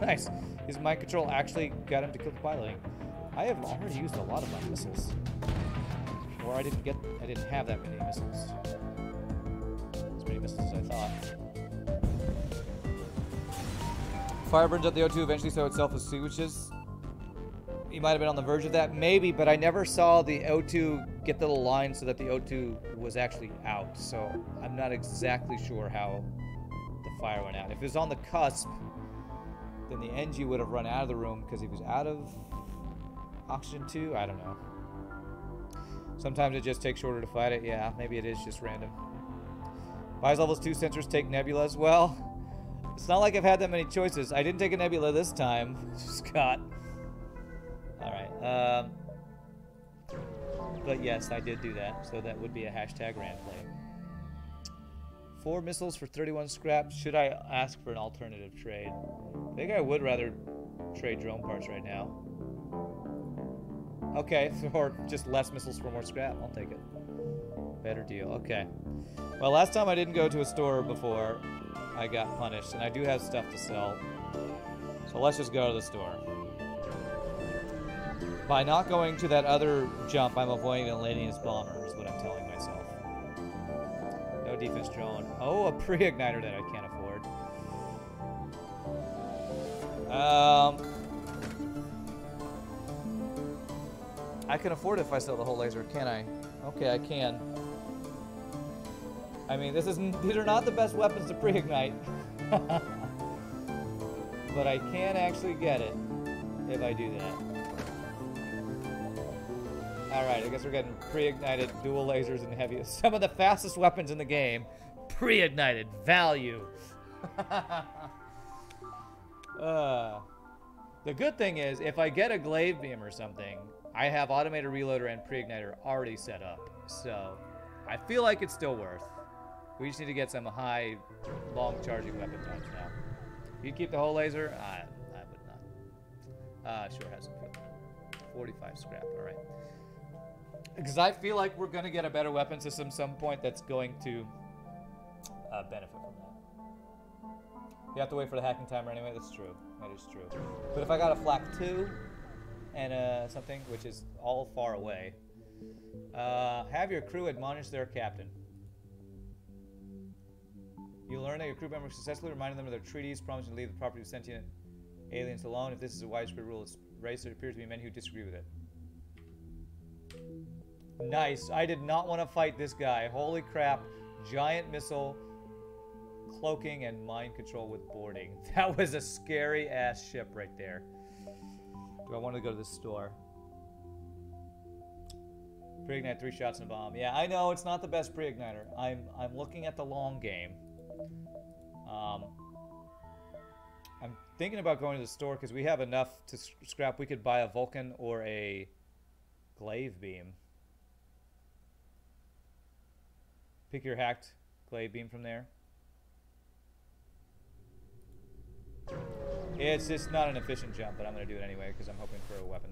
Nice. His mind control actually got him to kill the piloting. I have already used a lot of my missiles. Or I didn't have that many missiles. As many missiles as I thought. Fire burns up the O2 eventually so itself as sandwiches. He might have been on the verge of that, maybe, but I never saw the O2 get the little line so that the O2 was actually out. So I'm not exactly sure how the fire went out. If it was on the cusp, then the Engi would have run out of the room because he was out of oxygen 2. I don't know. Sometimes it just takes shorter to fight it. Yeah, maybe it is just random. Buys levels 2 sensors take nebulas. Well, it's not like I've had that many choices. I didn't take a nebula this time. Scott. Alright. But yes, I did do that. So that would be a hashtag Randplay. 4 missiles for 31 scrap. Should I ask for an alternative trade? I think I would rather trade drone parts right now. Okay, or just less missiles for more scrap. I'll take it. Better deal. Okay. Well, last time I didn't go to a store before I got punished, and I do have stuff to sell. So let's just go to the store. By not going to that other jump, I'm avoiding a landing as bomber, is what I'm telling myself. No defense drone. Oh, a pre-igniter that I can't afford. I can afford it if I sell the whole laser, can I? Okay, I can. I mean, these are not the best weapons to pre-ignite. But I can actually get it if I do that. Alright, I guess we're getting pre-ignited dual lasers and heavy. Some of the fastest weapons in the game. Pre-ignited. Value. The good thing is, if I get a glaive beam or something, I have automated reloader and pre-igniter already set up. So, I feel like it's still worth. We just need to get some high, long charging weapon times now. You keep the whole laser? I would not. Sure has some food. 45 scrap, alright. Because I feel like we're going to get a better weapon system some point that's going to benefit from that. You have to wait for the hacking timer anyway. That's true. That is true. But if I got a flak 2 and something, which is all far away, have your crew admonish their captain. You learn that your crew members successfully reminded them of their treaties, promising to leave the property of sentient aliens alone. If this is a widespread rule of race, there appears to be many who disagree with it. Nice. I did not want to fight this guy. Holy crap. Giant missile, cloaking, and mind control with boarding. That was a scary ass ship right there. Do I want to go to the store? Pre-ignite 3 shots in a bomb. Yeah, I know it's not the best pre-igniter. I'm looking at the long game. I'm thinking about going to the store because we have enough to scrap. We could buy a Vulcan or a glaive beam. Pick your hacked glaive beam from there. It's just not an efficient jump, but I'm going to do it anyway because I'm hoping for a weapon.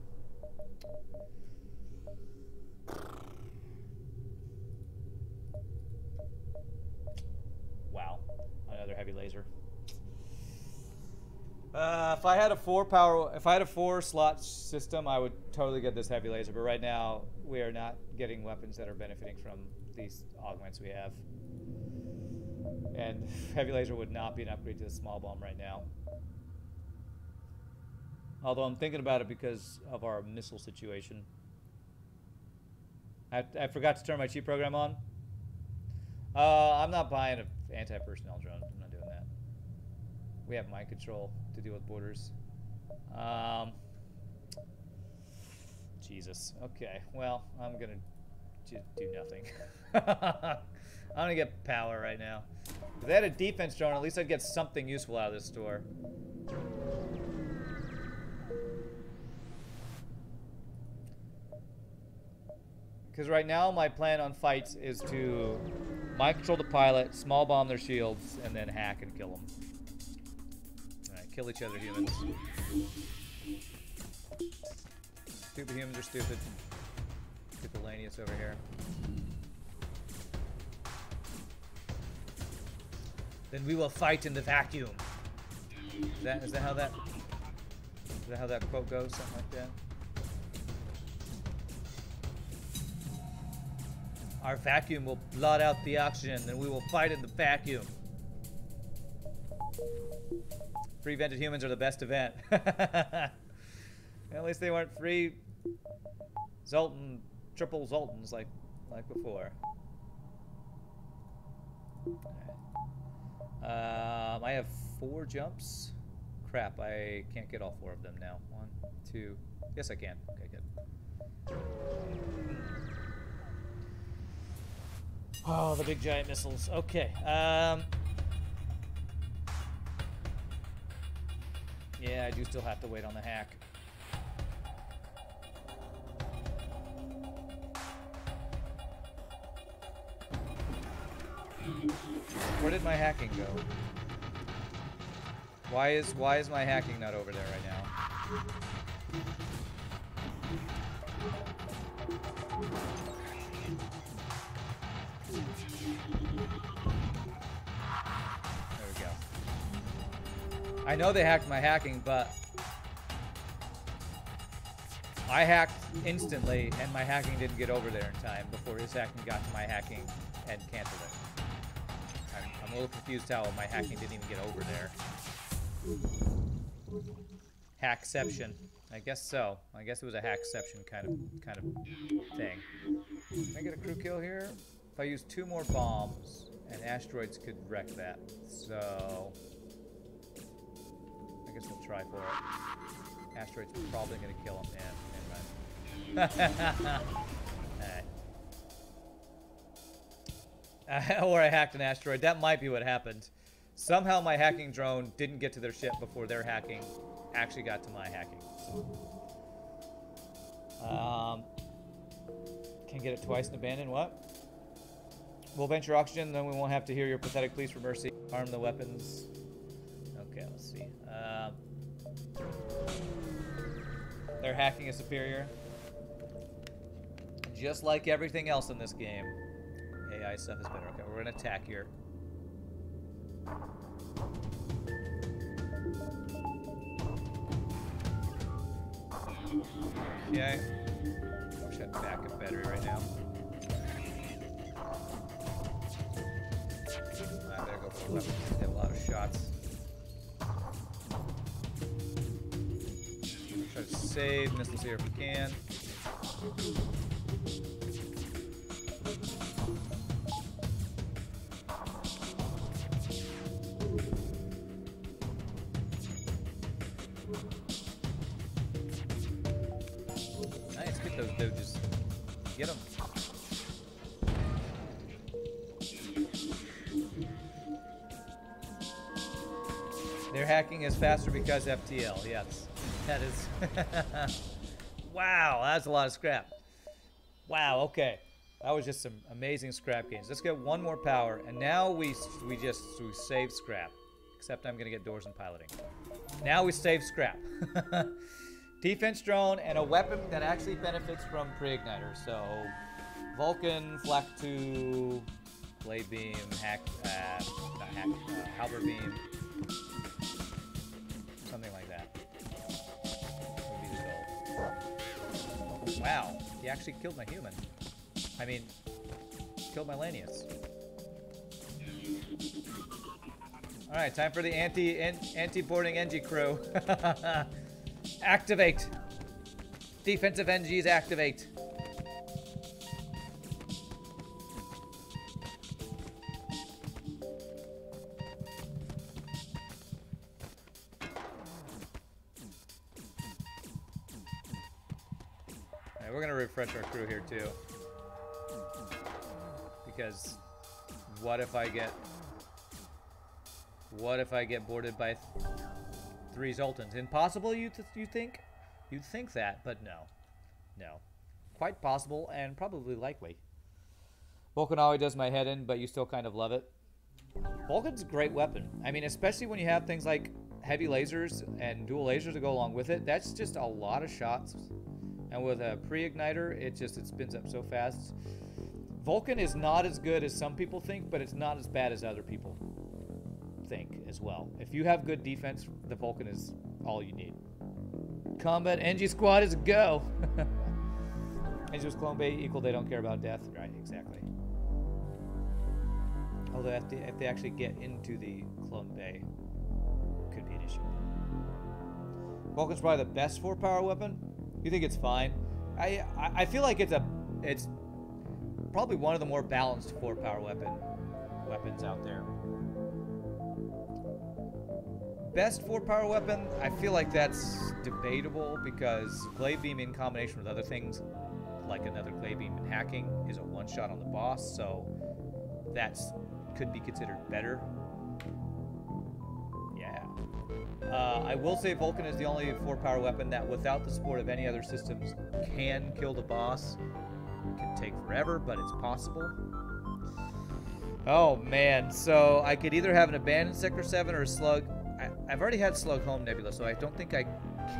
Wow, another heavy laser. If I had a 4 slot system, I would totally get this heavy laser. But right now, we are not getting weapons that are benefiting from these augments we have. And heavy laser would not be an upgrade to the small bomb right now. Although I'm thinking about it because of our missile situation. I forgot to turn my cheat program on. I'm not buying an anti-personnel drone. I'm not doing that. We have mind control to deal with borders. Jesus. Okay. Well, I'm gonna just do nothing. I'm gonna get power right now. If they had a defense drone, at least I'd get something useful out of this store. Because right now my plan on fights is to mind control the pilot, small bomb their shields, and then hack and kill them. Alright, kill each other, humans. Stupid humans are stupid. Get the Lanius over here. Then we will fight in the vacuum. Is that how that quote goes? Something like that. Our vacuum will blot out the oxygen, then we will fight in the vacuum. Free vented humans are the best event. At least they weren't free Zoltan, triple Zoltans like before. I have 4 jumps. Crap, I can't get all 4 of them now. 1, 2. Yes, I can. Okay, good. Oh, the big giant missiles. Okay. Yeah, I do still have to wait on the hack. Where did my hacking go? Why is my hacking not over there right now? There we go. I know they hacked my hacking, but I hacked instantly, and my hacking didn't get over there in time before his hacking got to my hacking and canceled it. I'm a little confused how my hacking didn't even get over there. Hackception. I guess so. I guess it was a hackception kind of thing. Can I get a crew kill here? If I use 2 more bombs, and asteroids could wreck that. So I guess we'll try for it. Asteroids are probably gonna kill him. Yeah, never mind. Or I hacked an asteroid. That might be what happened. Somehow my hacking drone didn't get to their ship before their hacking actually got to my hacking. Can get it twice and abandon what? We'll venture oxygen, then we won't have to hear your pathetic pleas for mercy. Arm the weapons. Okay, let's see. Their hacking is superior. Just like everything else in this game. AI stuff is better. Okay, we're gonna attack here. Okay. I wish I had backup battery right now. I better go for the weapons. They have a lot of shots. Try to save missiles here if we can. Nice, get those doges. Get them. Their hacking is faster because FTL. Yes, that is. Wow, that's a lot of scrap. Wow. Okay, that was just some amazing scrap gains. Let's get one more power, and now we save scrap. Except I'm gonna get doors and piloting. Now we save scrap. Defense drone and a weapon that actually benefits from pre-igniter. So Vulcan, Flak 2, Blade Beam, Halberd Beam, something like that would be the goal. Wow, he actually killed my human. I mean, killed my Lanius. All right, time for the anti-boarding Engi crew. Activate. Defensive Engis activate. We're gonna refresh our crew here too, because what if I get boarded by 3 Zoltans? Impossible, you think? You'd think that, but no, quite possible and probably likely. Vulcan always does my head in, but you still kind of love it. Vulcan's a great weapon. I mean, especially when you have things like heavy lasers and dual lasers to go along with it. That's just a lot of shots. And with a pre-igniter, it spins up so fast. Vulcan is not as good as some people think, but it's not as bad as other people think as well. If you have good defense, the Vulcan is all you need. Combat Engi squad is a go. Engi was clone bay equal they don't care about death. Right, exactly. Although if they actually get into the clone bay, could be an issue. Vulcan's probably the best 4-power weapon. You think it's fine? I feel like it's probably one of the more balanced 4-power weapons out there. Best 4-power weapon, I feel like that's debatable because Glaive Beam in combination with other things, like another Glaive Beam in hacking, is a one-shot on the boss, so could be considered better. Yeah. I will say Vulcan is the only 4-power weapon that, without the support of any other systems, can kill the boss. It can take forever, but it's possible. Oh man, so I could either have an abandoned Sector 7 or a Slug. I've already had Slug Home Nebula, so I don't think I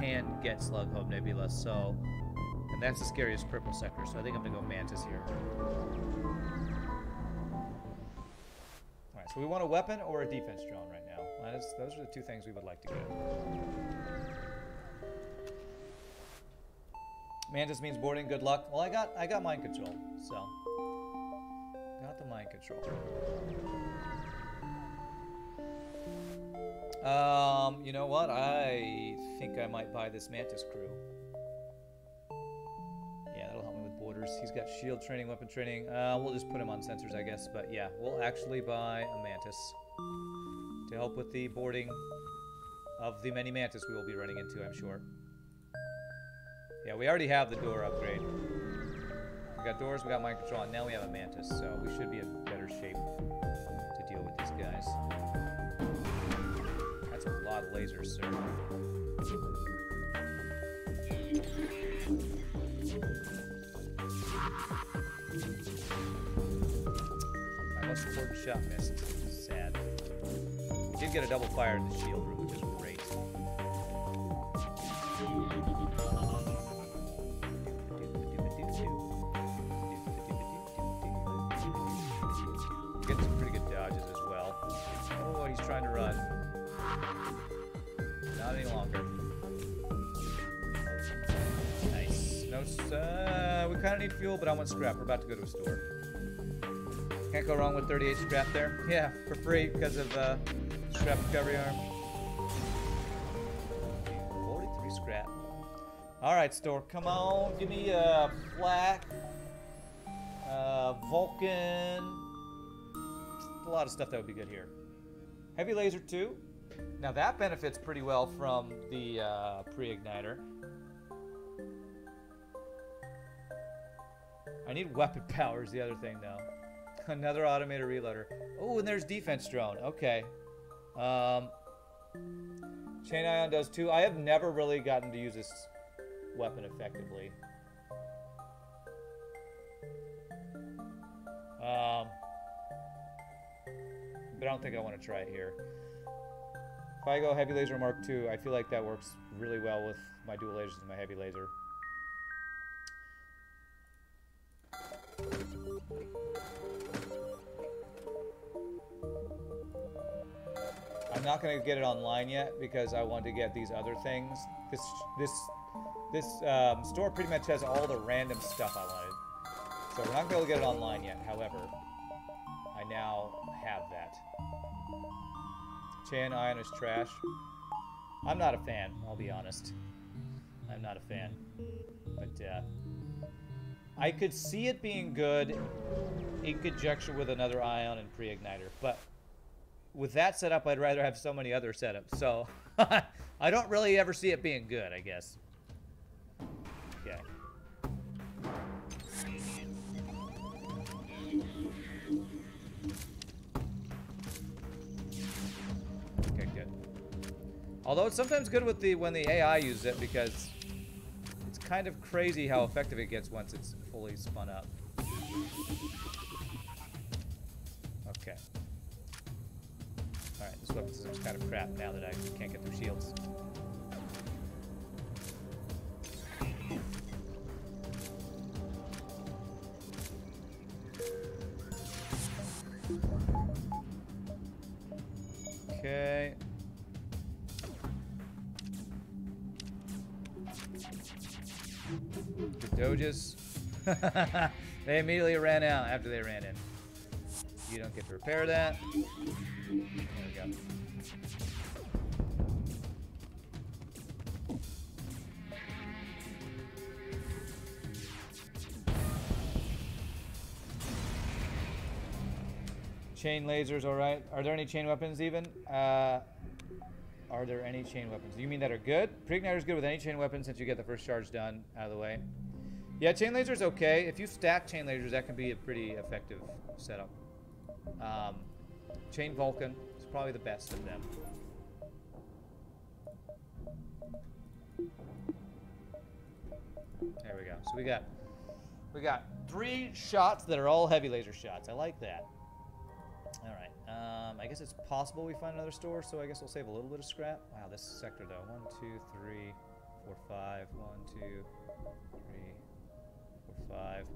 can get Slug Home Nebula, so... And that's the scariest purple sector, so I think I'm gonna go Mantis here. Alright, so we want a weapon or a defense drone right now. Those are the 2 things we would like to get. Mantis means boarding, good luck. Well, I got mind control, so... Got the mind control. You know what? I think I might buy this Mantis crew. Yeah, that'll help me with borders. He's got shield training, weapon training. We'll just put him on sensors, I guess. But yeah, we'll actually buy a Mantis to help with the boarding of the many Mantis we will be running into, I'm sure. Yeah, we already have the door upgrade. We got doors, we got mind control, and now we have a Mantis, so we should be in better shape to deal with these guys. That's a lot of lasers, sir. My most important shot missed. Sad. We did get a double fire in the shield room, which is great. Get some pretty good dodges as well. Oh, he's trying to run. Not any longer. Nice. No, we kind of need fuel, but I want scrap. We're about to go to a store. Can't go wrong with 38 scrap there. Yeah, for free because of scrap recovery arm. 43 scrap. All right, store. Come on, give me a Flak, Vulcan. A lot of stuff that would be good here. Heavy laser 2. Now that benefits pretty well from the pre-igniter. I need weapon power is the other thing though. Another automated reloader. Oh, and there's defense drone. Okay. Chain Ion does too. I have never really gotten to use this weapon effectively. But I don't think I want to try it here. If I go Heavy Laser Mark II, I feel like that works really well with my dual lasers and my heavy laser. I'm not going to get it online yet because I want to get these other things. This store pretty much has all the random stuff I wanted. So we're not going to get it online yet. However, I now have that. Chan Ion is trash. I'm not a fan, I'll be honest. I'm not a fan. But I could see it being good in conjunction with another Ion and pre-igniter. But with that setup, I'd rather have so many other setups. So I don't really ever see it being good, I guess. Okay. Okay, good. Although it's sometimes good with when the AI uses it because it's kind of crazy how effective it gets once it's fully spun up. Okay. Alright, this weapon system's kind of crap now that I can't get through shields. Okay. The Doges. They immediately ran out after they ran in. You don't get to repair that. There we go. Chain lasers, alright. Are there any chain weapons even? Are there any chain weapons? You mean that are good? Pre-igniter's good with any chain weapon since you get the first charge done out of the way. Yeah, chain laser's okay. If you stack chain lasers, that can be a pretty effective setup. Chain Vulcan is probably the best of them. There we go. So we got 3 shots that are all heavy laser shots. I like that. All right. I guess it's possible we find another store, so I guess we'll save a little bit of scrap. Wow, this sector though. 1, 2, 3, 4, 5. 1, 2, 3, 4, 5.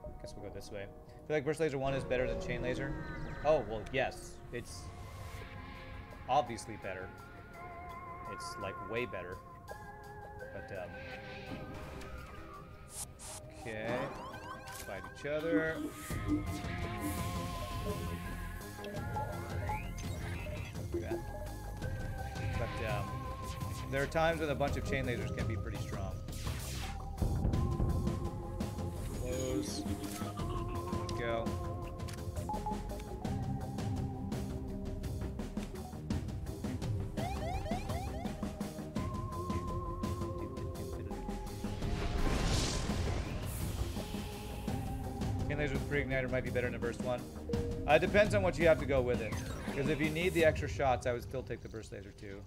I guess we'll go this way. I feel like Burst Laser 1 is better than Chain Laser. Oh, well, yes. It's obviously better. It's, like, way better. But, okay. Fight each other. But, there are times when a bunch of Chain Lasers can be pretty strong. Close. Go. Chain laser with pre-igniter might be better than a burst one. It depends on what you have to go with it. Because if you need the extra shots, I would still take the burst laser too.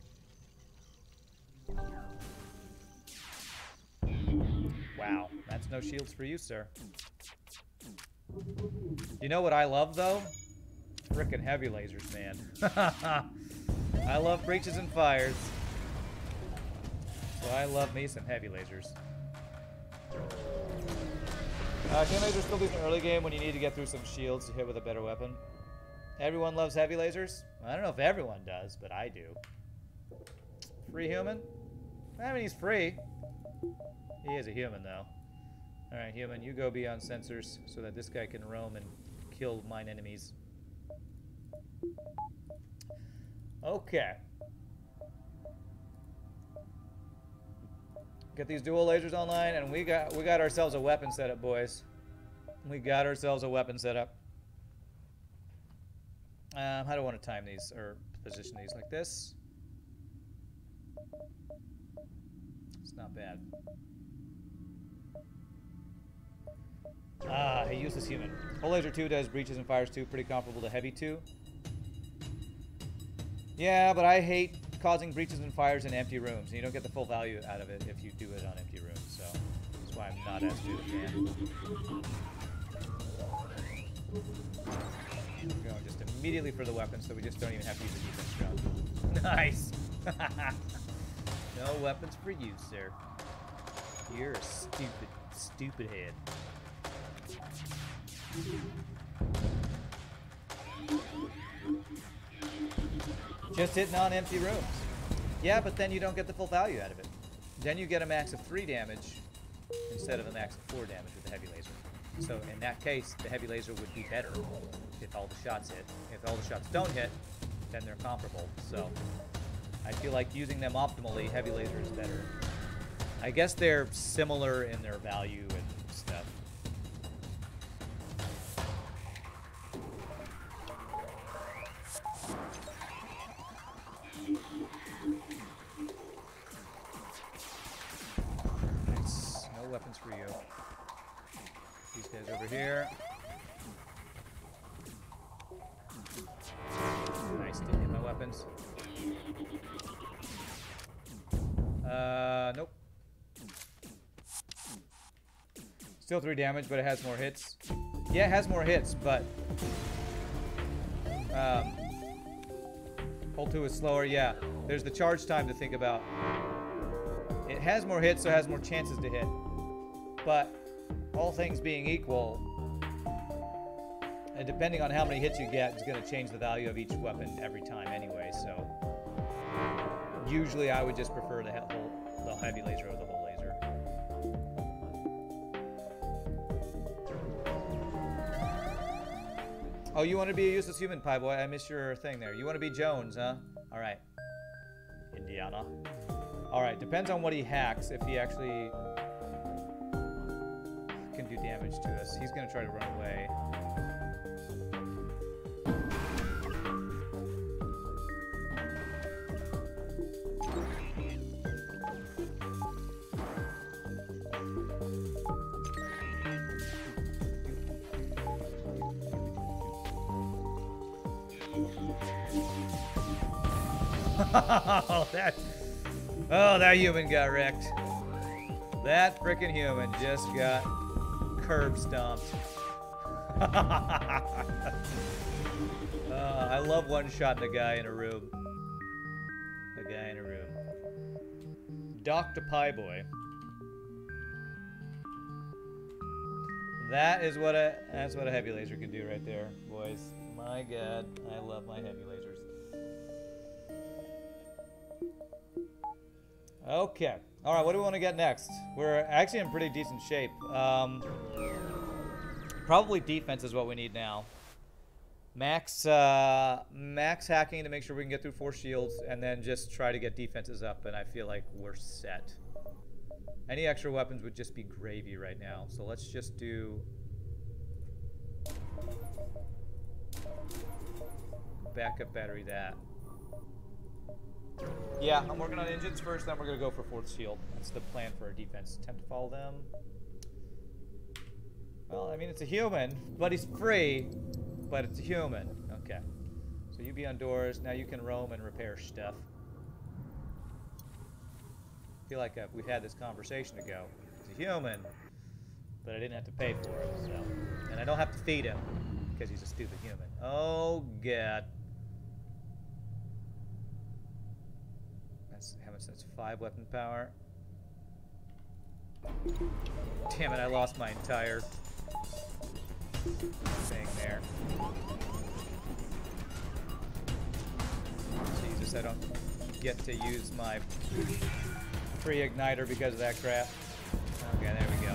Wow, that's no shields for you, sir. You know what I love, though? Frickin' heavy lasers, man. I love breaches and fires. So I love me some heavy lasers. Chain lasers still decent early game when you need to get through some shields to hit with a better weapon. Everyone loves heavy lasers? I don't know if everyone does, but I do. Free human? I mean, he's free. He is a human, though. Alright, human, you go be on sensors so that this guy can roam and kill mine enemies. Okay. Get these dual lasers online, and we got ourselves a weapon setup, boys. We got ourselves a weapon setup. How do I want to time these, or position these? Like this? It's not bad. Ah, he uses human. Whole Laser 2 does breaches and fires 2, pretty comparable to Heavy 2. Yeah, but I hate causing breaches and fires in empty rooms. And you don't get the full value out of it if you do it on empty rooms. So that's why I'm not as big a fan. We're going just immediately for the weapon, so we just don't even have to use the defense round. Nice! No weapons for you, sir. You're a stupid, stupid head. Just hitting on empty rooms. Yeah, but then you don't get the full value out of it. Then you get a max of 3 damage instead of a max of 4 damage with the heavy laser. So in that case, the heavy laser would be better if all the shots hit. If all the shots don't hit, then they're comparable. So I feel like using them optimally, heavy laser is better. I guess they're similar in their value and stuff. Nice. No weapons for you. These guys over here. Nice, didn't hit my weapons. Nope. Still 3 damage, but it has more hits. Yeah, it has more hits, but hold 2 is slower. Yeah, there's the charge time to think about. It has more hits, so it has more chances to hit. But all things being equal, and depending on how many hits you get, it's going to change the value of each weapon every time anyway. So usually I would just prefer the heavy laser over the whole laser. Oh, you want to be a useless human, Pie Boy? I missed your thing there. You want to be Jones, huh? All right. Indiana. All right. Depends on what he hacks. If he actually can do damage to us, he's going to try to run away. that human got wrecked. That frickin' human just got curb stomped. I love one-shotting a guy in a room. Dr. Pie Boy. That's what a heavy laser can do right there, boys. My God, I love my heavy lasers. Okay. All right, what do we want to get next? We're actually in pretty decent shape. Probably defense is what we need now. Max hacking to make sure we can get through 4 shields, and then just try to get defenses up, and I feel like we're set. Any extra weapons would just be gravy right now. So let's just do backup battery that. Yeah, I'm working on engines first, then we're going to go for 4th shield. That's the plan for our defense. Attempt to follow them. Well, I mean, it's a human, but he's free, but it's a human. Okay. So you be on doors. Now you can roam and repair stuff. I feel like we've had this conversation ago. He's a human, but I didn't have to pay for it, so. And I don't have to feed him, because he's a stupid human. Oh, God. How much? That's 5 weapon power. Damn it, I lost my entire thing there. Jesus, I don't get to use my free igniter because of that crap. Okay, there we go.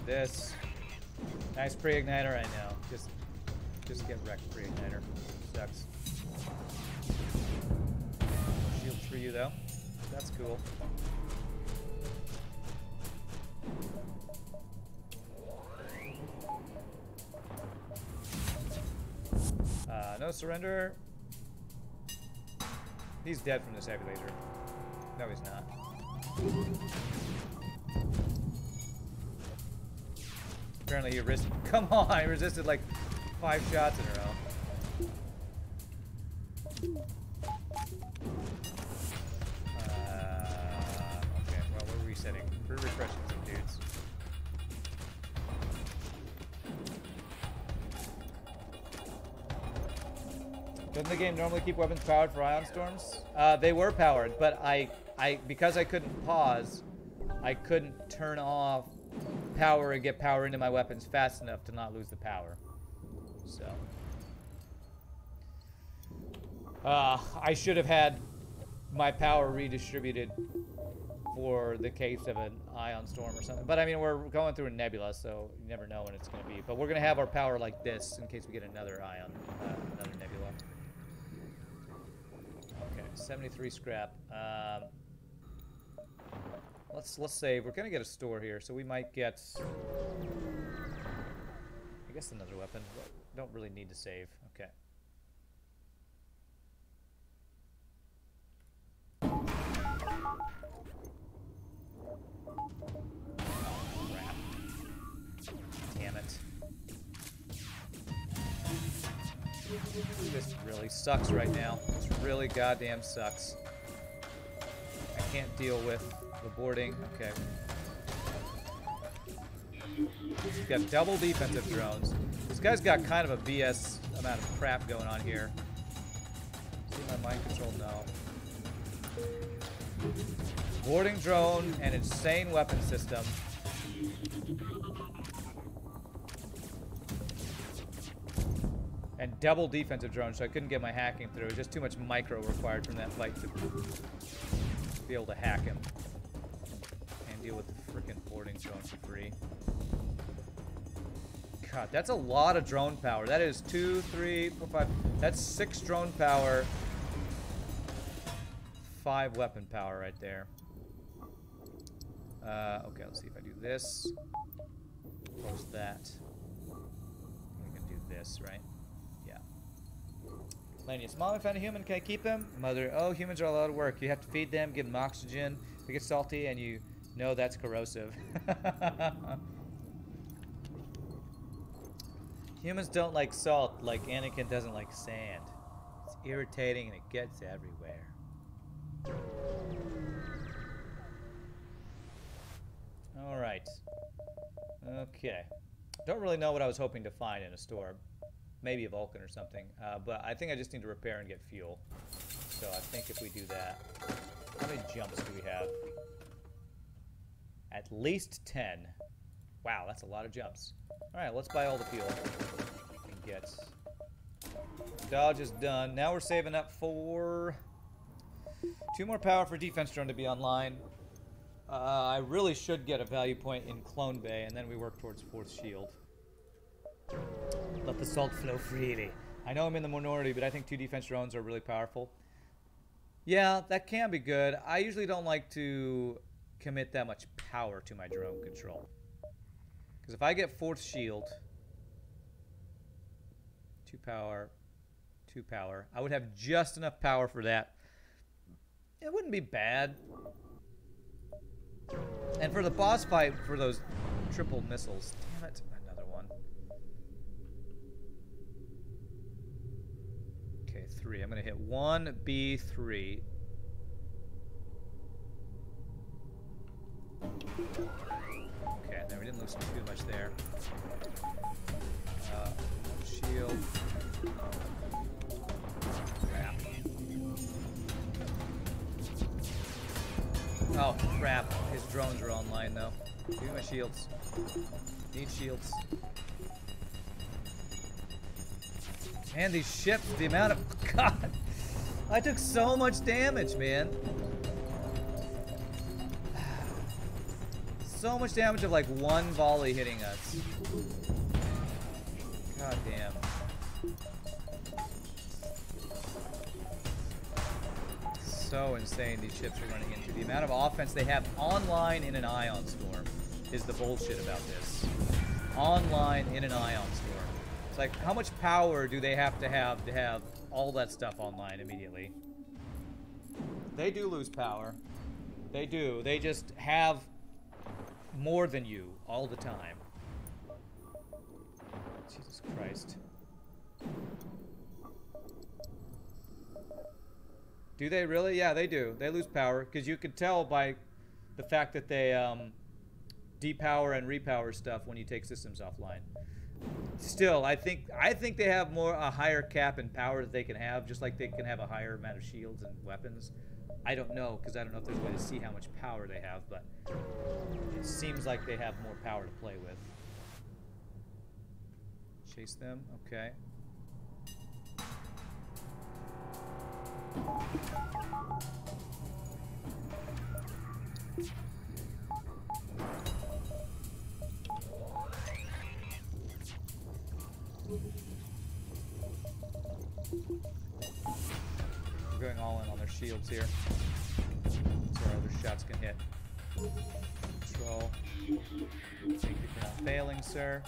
This nice pre-igniter, I know. Just get wrecked, pre-igniter. Sucks. Shields for you though. That's cool. No surrender. He's dead from this heavy laser. No, he's not. Apparently he resisted. Come on, he resisted like 5 shots in a row. Okay, well, we're resetting. We're refreshing some dudes. Doesn't the game normally keep weapons powered for ion storms? They were powered, but because I couldn't pause, I couldn't turn off power and get power into my weapons fast enough to not lose the power. So I should have had my power redistributed for the case of an ion storm or something. But I mean, we're going through a nebula, so you never know when it's going to be. But we're going to have our power like this in case we get another ion, another nebula. Okay, 73 scrap. Let's save. We're going to get a store here, so we might get, I guess, another weapon. But don't really need to save. Okay. Crap. Damn it. This really sucks right now. This really goddamn sucks. I can't deal with the boarding. Okay. He's got double defensive drones. This guy's got kind of a BS amount of crap going on here. See my mind control? No. Boarding drone and insane weapon system. And double defensive drone, so I couldn't get my hacking through. It was just too much micro required from that fight to be able to hack him. And deal with the freaking boarding drone for free. God, that's a lot of drone power. That is 2, 3, 4, 5. That's 6 drone power. 5 weapon power right there. Okay, let's see if I do this. Close that. We can do this, right? Yeah. Lanius, Mom, I found a human. Can I keep him? Mother, oh, humans are a lot of work. You have to feed them, give them oxygen. They get salty, and you know that's corrosive. Humans don't like salt like Anakin doesn't like sand. It's irritating and it gets everywhere. Alright. Okay. Don't really know what I was hoping to find in a store. Maybe a Vulcan or something. But I think I just need to repair and get fuel. So I think if we do that... How many jumps do we have? At least 10. Wow, that's a lot of jumps. Alright, let's buy all the fuel. And get... Dodge is done. Now we're saving up for... 2 more power for defense drone to be online. I really should get a value point in Clone Bay, and then we work towards 4th shield. Let the salt flow freely. I know I'm in the minority, but I think 2 defense drones are really powerful. Yeah, that can be good. I usually don't like to commit that much power to my drone control. Because if I get 4th shield, 2 power, 2 power, I would have just enough power for that. It wouldn't be bad. And for the boss fight, for those triple missiles, damn it, another one. Okay, 3. I'm going to hit 1, B3. Okay, then we didn't lose too much there. Shield. Crap. Oh, crap. His drones are online, though. Give me my shields. Need shields. Man, these ships, the amount of... God! I took so much damage, man. So much damage of, like, 1 volley hitting us. God damn. So insane these ships are running into. The amount of offense they have online in an ion storm is the bullshit about this. Online in an ion storm. It's like, how much power do they have to have all that stuff online immediately? They do lose power. They do. They just have more than you all the time. Jesus Christ. Do they really? Yeah, they do. They lose power because you could tell by the fact that they depower and repower stuff when you take systems offline. Still, I think they have a higher cap in power that they can have, just like they can have a higher amount of shields and weapons. I don't know, because I don't know if there's a way to see how much power they have, but it seems like they have more power to play with. Chase them, okay. We're going all in on their shields here, so our other shots can hit. Control. Thank you for not failing, sir.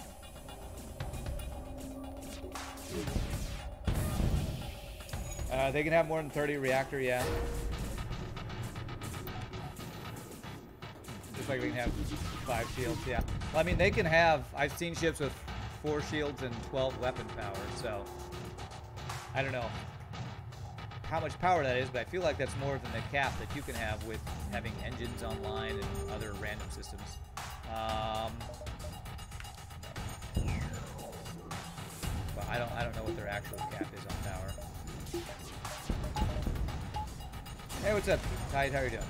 They can have more than 30 reactor, yeah. Just like we can have 5 shields, yeah. Well, I mean, they can have, I've seen ships with 4 shields and 12 weapon power, so I don't know how much power that is, but I feel like that's more than the cap that you can have with having engines online and other random systems. But I don't know what their actual cap is on power. Hey, what's up, Tide? How are you doing?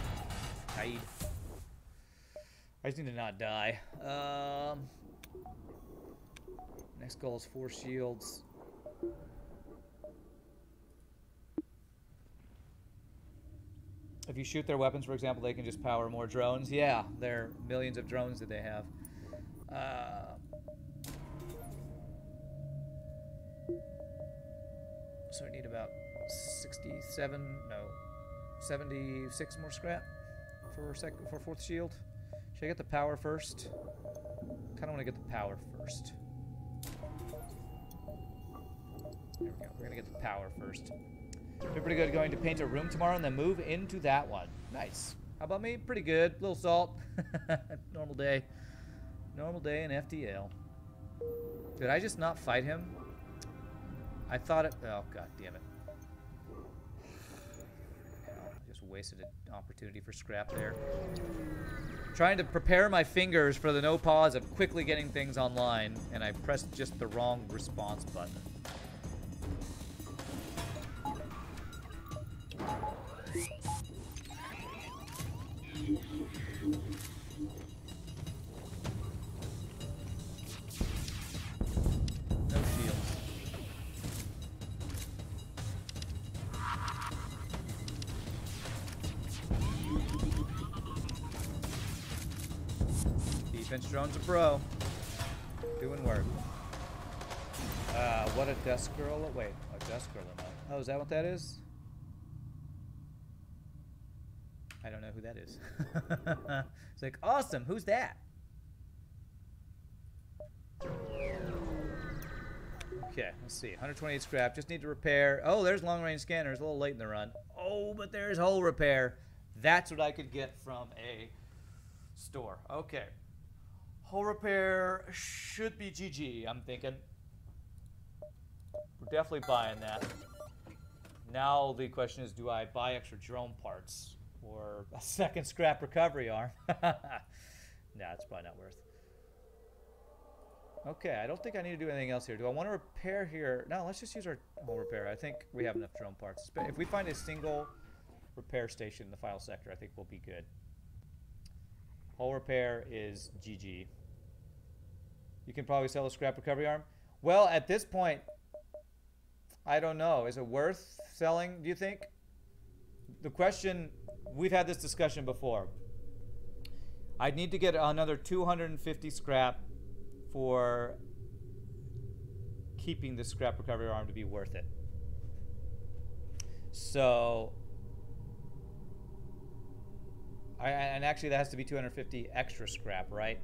Tide. I just need to not die. Next goal is 4 shields. If you shoot their weapons, for example, they can just power more drones. Yeah, there are millions of drones that they have. So I need about 76 more scrap for 4th shield. Should I get the power first? Kind of want to get the power first. There we go. We're gonna get the power first. Doing pretty good. Going to paint a room tomorrow and then move into that one. Nice. How about me? Pretty good. Little salt. Normal day. Normal day in FTL. Did I just not fight him? I thought it... Oh, god damn it. I just wasted an opportunity for scrap there. Trying to prepare my fingers for the no pause of quickly getting things online, and I pressed just the wrong response button. No shields. Defense drone's a pro. Doing work. What a desk girl. Wait, a desk girl or not? Oh, is that what that is? I don't know who that is. It's like, awesome, who's that? Okay, let's see. 128 scrap, just need to repair. Oh, there's long range scanners, a little late in the run. Oh, but there's hull repair. That's what I could get from a store. Okay. Hull repair should be GG, I'm thinking. We're definitely buying that. Now the question is, do I buy extra drone parts? Or a second scrap recovery arm? Nah, it's probably not worth. Okay, I don't think I need to do anything else here. Do I want to repair here? No, let's just use our hull repair. I think we have enough drone parts. If we find a single repair station in the final sector, I think we'll be good. Hull repair is GG. You can probably sell a scrap recovery arm. Well, at this point, I don't know. Is it worth selling, do you think? The question, we've had this discussion before. I'd need to get another 250 scrap for keeping the scrap recovery arm to be worth it. So, and actually that has to be 250 extra scrap, right?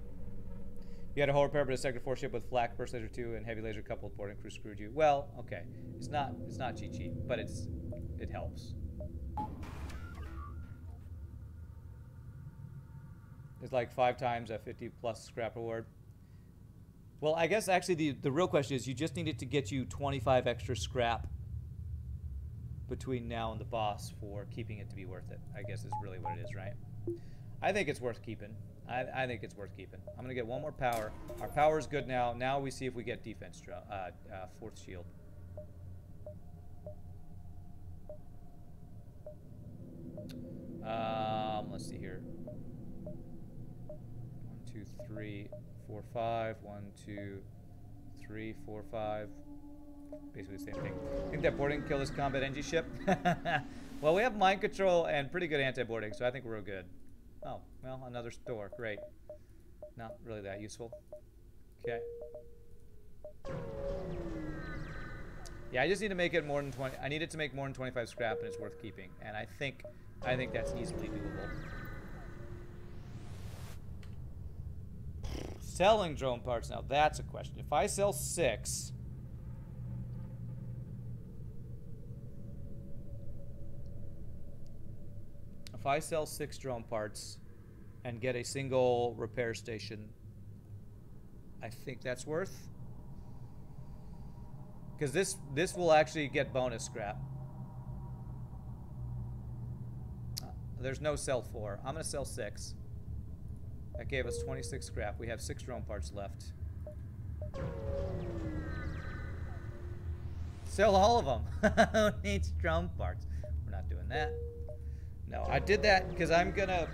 You had a hull repair, but a Sector 4 ship with flak, burst laser 2, and heavy laser coupled boarding crew screwed you. Well, okay. It's not cheat, but it helps. It's like 5 times a 50 plus scrap reward. Well, I guess actually the real question is you just need it to get you 25 extra scrap between now and the boss for keeping it to be worth it, I guess is really what it is, right? I think it's worth keeping. I think it's worth keeping. I'm going to get one more power. Our power is good now. Now we see if we get defense, 4th shield. Let's see here. 1, 2, 3, 4, 5. 1, 2, 3, 4, 5. Basically the same thing. I think that boarding kill this combat Engi ship. Well, we have mind control and pretty good anti-boarding, so I think we're good. Oh, well, another store. Great. Not really that useful. Okay. Yeah, I just need to make it more than 20. I need it to make more than 25 scrap, and it's worth keeping. And I think that's easily doable. Selling drone parts now. That's a question. If I sell 6... If I sell 6 drone parts and get a single repair station, I think that's worth. Because this will actually get bonus scrap. There's no sell 4. I'm going to sell 6. That gave us 26 scrap. We have 6 drone parts left. Sell all of them. Who needs drone parts? We're not doing that. No, I did that because I'm gonna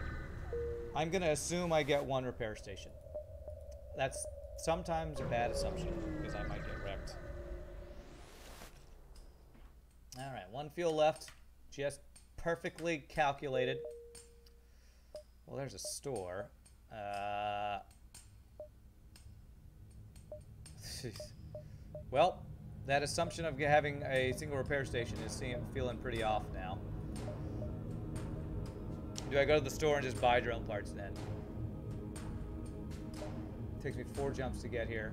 assume I get 1 repair station. That's sometimes a bad assumption because I might get wrecked. All right, 1 fuel left, just perfectly calculated. Well, there's a store. Well, that assumption of having a single repair station is feeling pretty off now. Do I go to the store and just buy drone parts then? It takes me 4 jumps to get here.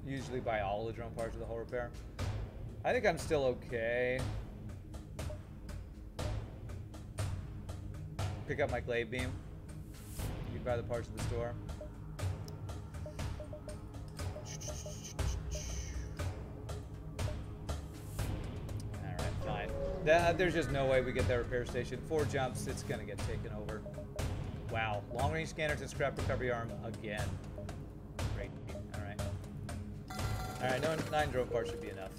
Usually buy all the drone parts with the whole repair. I think I'm still okay. Pick up my glaive beam. You can buy the parts at the store. There's just no way we get that repair station. 4 jumps, it's gonna get taken over. Wow. Long range scanners and scrap recovery arm again. Great. Alright. Alright, 9 drone parts should be enough.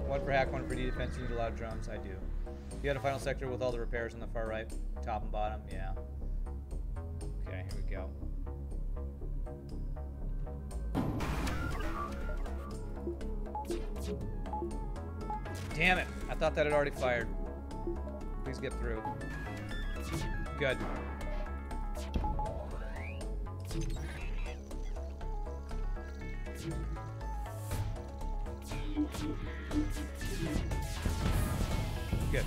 One for hack, 1 for defense. You need a lot of drums. I do. You had a final sector with all the repairs on the far right, top and bottom. Yeah. Okay, here we go. Damn it! I thought that had already fired. Please get through. Good. Good.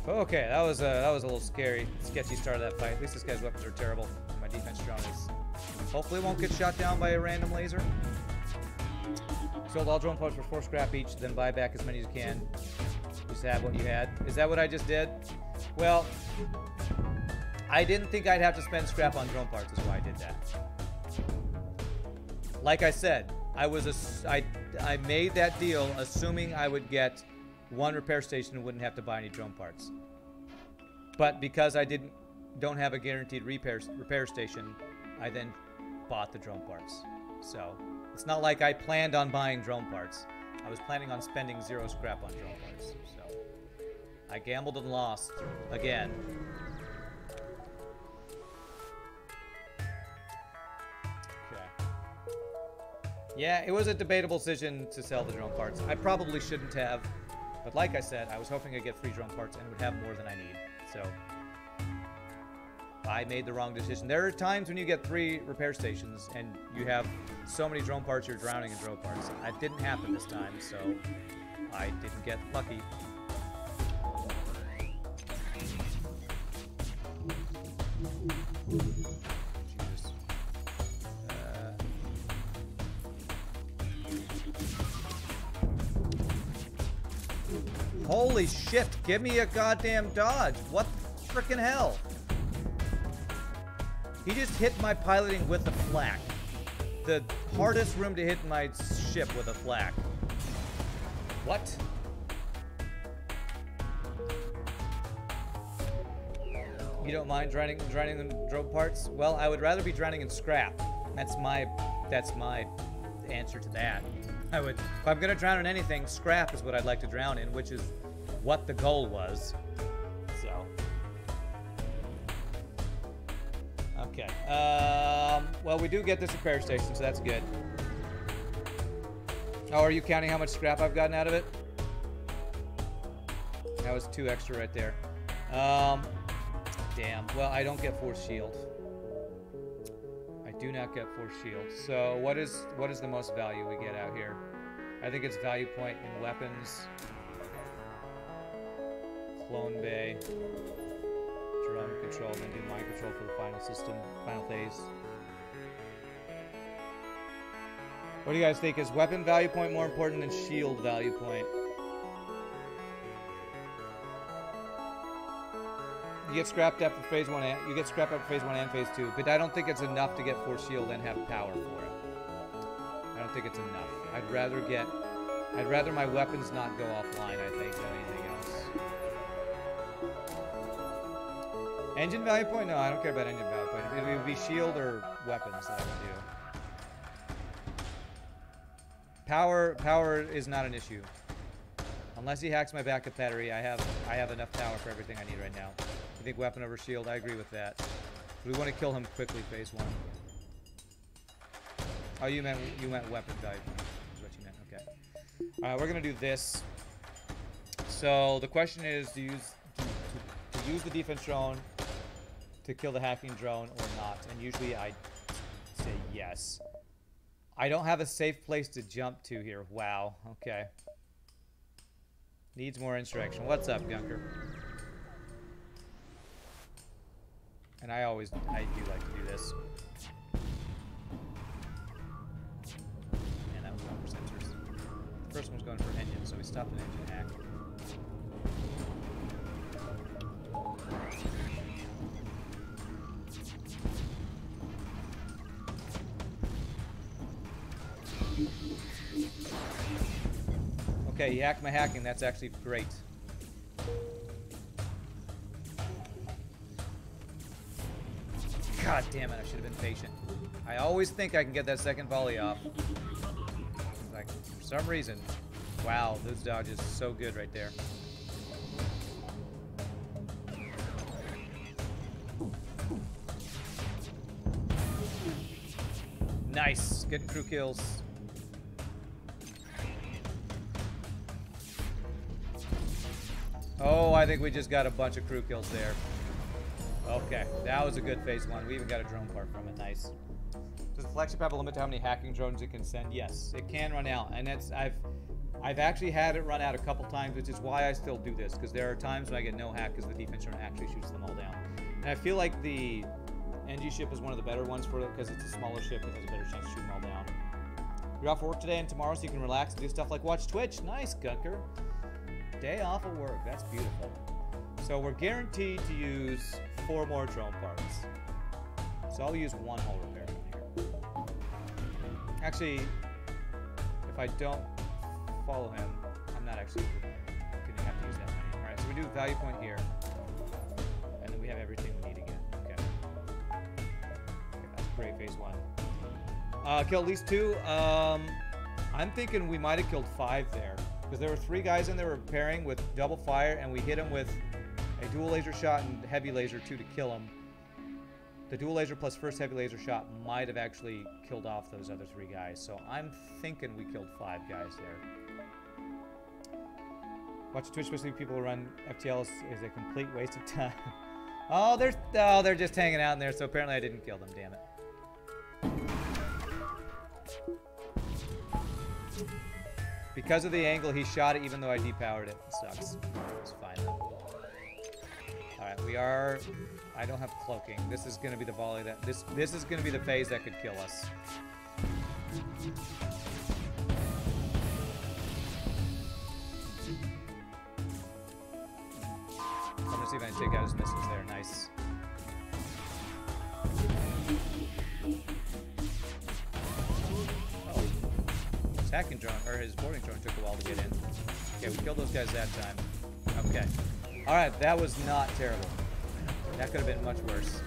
Okay, that was a little scary, sketchy start of that fight. At least this guy's weapons are terrible. My defense drone is. Hopefully, won't get shot down by a random laser. Sold all drone parts for 4 scrap each, then buy back as many as you can. Just have what you had. Is that what I just did? Well, I didn't think I'd have to spend scrap on drone parts, is why I did that. Like I said, I made that deal assuming I would get 1 repair station and wouldn't have to buy any drone parts. But because I don't have a guaranteed repair station, I then bought the drone parts. So it's not like I planned on buying drone parts. I was planning on spending 0 scrap on drone parts. So I gambled and lost again. Okay. Yeah, it was a debatable decision to sell the drone parts. I probably shouldn't have, but like I said, I was hoping I'd get 3 drone parts and would have more than I need. So I made the wrong decision. There are times when you get 3 repair stations and you have so many drone parts you're drowning in drone parts. It didn't happen this time, so I didn't get lucky. Jesus. Holy shit, give me a goddamn dodge. What the frickin' hell? He just hit my piloting with the flak. The hardest room to hit my ship with a flak. What? You don't mind drowning in drone parts? Well, I would rather be drowning in scrap. That's my answer to that. If I'm gonna drown in anything, scrap is what I'd like to drown in, which is what the goal was. So. Okay. Well, we do get this repair station, so that's good. Oh, are you counting how much scrap I've gotten out of it? That was 2 extra right there. Damn. Well, I don't get force shield. I do not get force shield. So what is the most value we get out here? I think it's value point in weapons. Clone bay. Drone control, then do mind control for the final system, final phase. What do you guys think? Is weapon value point more important than shield value point? You get scrapped up for phase 1 and you get scrapped up for phase 1 and phase 2, but I don't think it's enough to get force shield and have power for it. I don't think it's enough. I'd rather my weapons not go offline, I think, than anything else. Engine value point? No, I don't care about engine value point. It would be shield or weapons that I would do. Power is not an issue. Unless he hacks my backup battery, I have enough power for everything I need right now. I think weapon over shield, I agree with that. We want to kill him quickly, phase 1. Oh, you meant weapon value point, is what you meant. Okay. Alright, we're gonna do this. So the question is to use the defense drone to kill the hacking drone or not. And usually I say yes. I don't have a safe place to jump to here. Wow. Okay. Needs more instruction. What's up, Gunker? And I do like to do this. And that was one for sensors. The first one's going for engine, so we stopped an engine hack. Okay, he hacked my hacking. That's actually great. God damn it, I should have been patient. I always think I can get that second volley off. Like, for some reason. Wow, those dodges so good right there. Nice, getting crew kills. Oh, I think we just got a bunch of crew kills there. Okay, that was a good phase 1. We even got a drone part from it. Nice. Does the flagship have a limit to how many hacking drones it can send? Yes, it can run out, and I've actually had it run out a couple times, which is why I still do this, because there are times when I get no hack because the defense drone actually shoots them all down. And I feel like the Engi ship is one of the better ones for it because it's a smaller ship that has a better chance to shoot them all down. You're off for work today and tomorrow, so you can relax and do stuff like watch Twitch. Nice, Gunker. Day off of work. That's beautiful. So we're guaranteed to use 4 more drone parts. So I'll use 1 hull repair here. Actually, if I don't follow him, I'm not actually going to have to use that many. Alright, so we do value point here. And then we have everything we need again. Okay. That's great, phase 1. Kill at least 2. I'm thinking we might have killed 5 there. Because there were 3 guys in there repairing with double fire, and we hit him with a dual laser shot and heavy laser 2 to kill him. The dual laser plus first heavy laser shot might have actually killed off those other 3 guys. So I'm thinking we killed 5 guys there. Watch Twitch, especially people who run FTL is a complete waste of time. Oh, they're just hanging out in there. So apparently I didn't kill them. Damn it. Because of the angle, he shot it even though I depowered it. It sucks. It's fine though. Alright, we are... I don't have cloaking. This is going to be the volley that... This is going to be the phase that could kill us. I'm going to see if I can take out his missiles there. Nice. Oh. His hacking drone, or his boarding drone took a while to get in. Okay, we killed those guys that time. Okay. Alright, that was not terrible. That could have been much worse.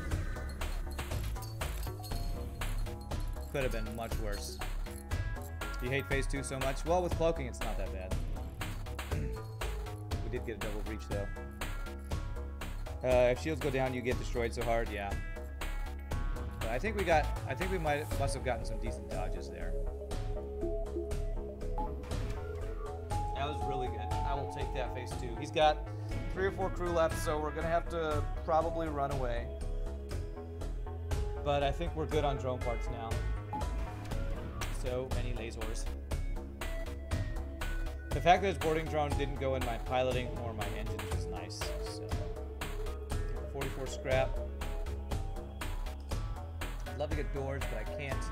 Could have been much worse. You hate phase 2 so much? Well, with cloaking, it's not that bad. We did get a double breach, though. If shields go down, you get destroyed so hard, yeah. But I think we must have gotten some decent dodges there. That was really good. I will take that phase 2. He's got 3 or 4 crew left, so we're gonna have to probably run away. But I think we're good on drone parts now. So many lasers. The fact that his boarding drone didn't go in my piloting or my engine is nice. So 44 scrap. I'd love to get doors, but I can't.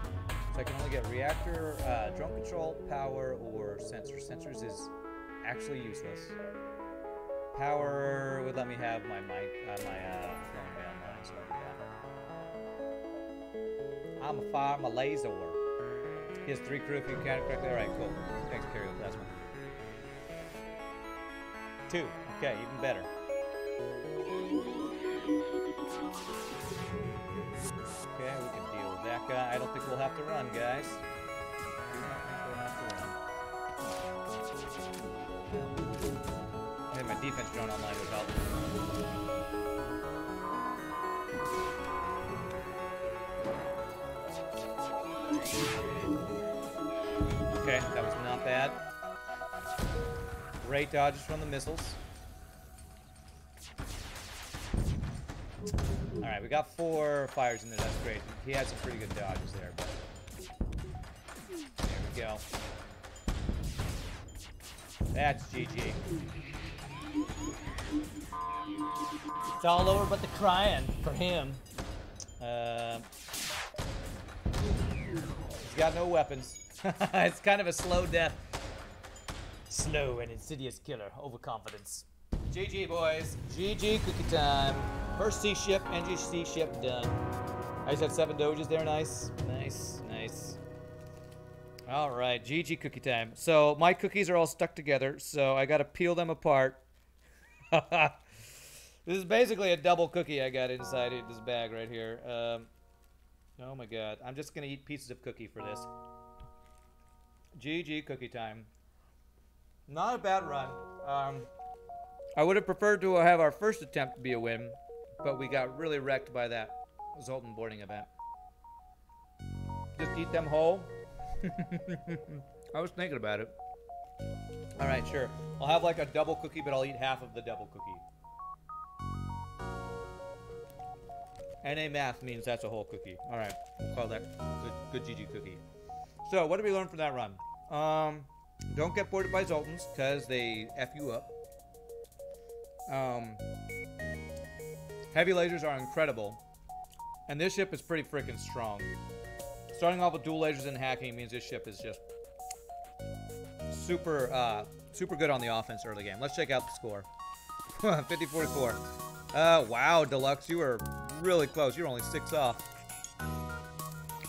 So I can only get reactor, drone control, power, or sensors. Sensors is actually useless. Power would let me have my mic, flowing band line, so I'll do that. I'm a fire my laser. He has 3 crew if you count it correctly. Alright, cool. Thanks, carry the plasma. 2. Okay, even better. Okay, we can deal with that guy. I don't think we'll have to run, guys. I don't think we'll have to run. I had my defense drone online would help. Okay, that was not bad. Great dodges from the missiles. Alright, we got 4 fires in there, that's great. He had some pretty good dodges there, but... There we go. That's GG. It's all over but the crying for him. He's got no weapons. It's kind of a slow death. Slow and insidious killer. Overconfidence. GG, boys. GG cookie time. First C ship, Engi C ship done. I just had 7 doges there. Nice. Nice, nice. All right, GG cookie time. So my cookies are all stuck together, so I got to peel them apart. This is basically a double cookie I got inside this bag right here. Oh my god. I'm just going to eat pieces of cookie for this. GG cookie time. Not a bad run. I would have preferred to have our first attempt be a win, but we got really wrecked by that Zoltan boarding event. Just eat them whole. I was thinking about it. Alright, sure. I'll have like a double cookie, but I'll eat half of the double cookie. NA math means that's a whole cookie. Alright, we'll call that good GG cookie. So, what did we learn from that run? Don't get boarded by Zoltans, because they F you up. Heavy lasers are incredible. And this ship is pretty freaking strong. Starting off with dual lasers and hacking means this ship is just super good on the offense early game. Let's check out the score. 50-44. Wow, Deluxe, you were really close. You're only 6 off.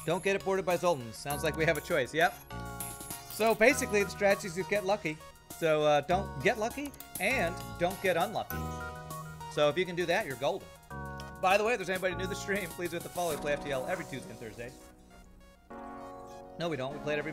Don't get it boarded by Zoltans. Sounds like we have a choice. Yep. So basically, the strategy is to get lucky. So don't get lucky and don't get unlucky. So if you can do that, you're golden. By the way, if there's anybody new to the stream, please hit the follow. We play FTL every Tuesday and Thursday. No, we don't. We play it every month.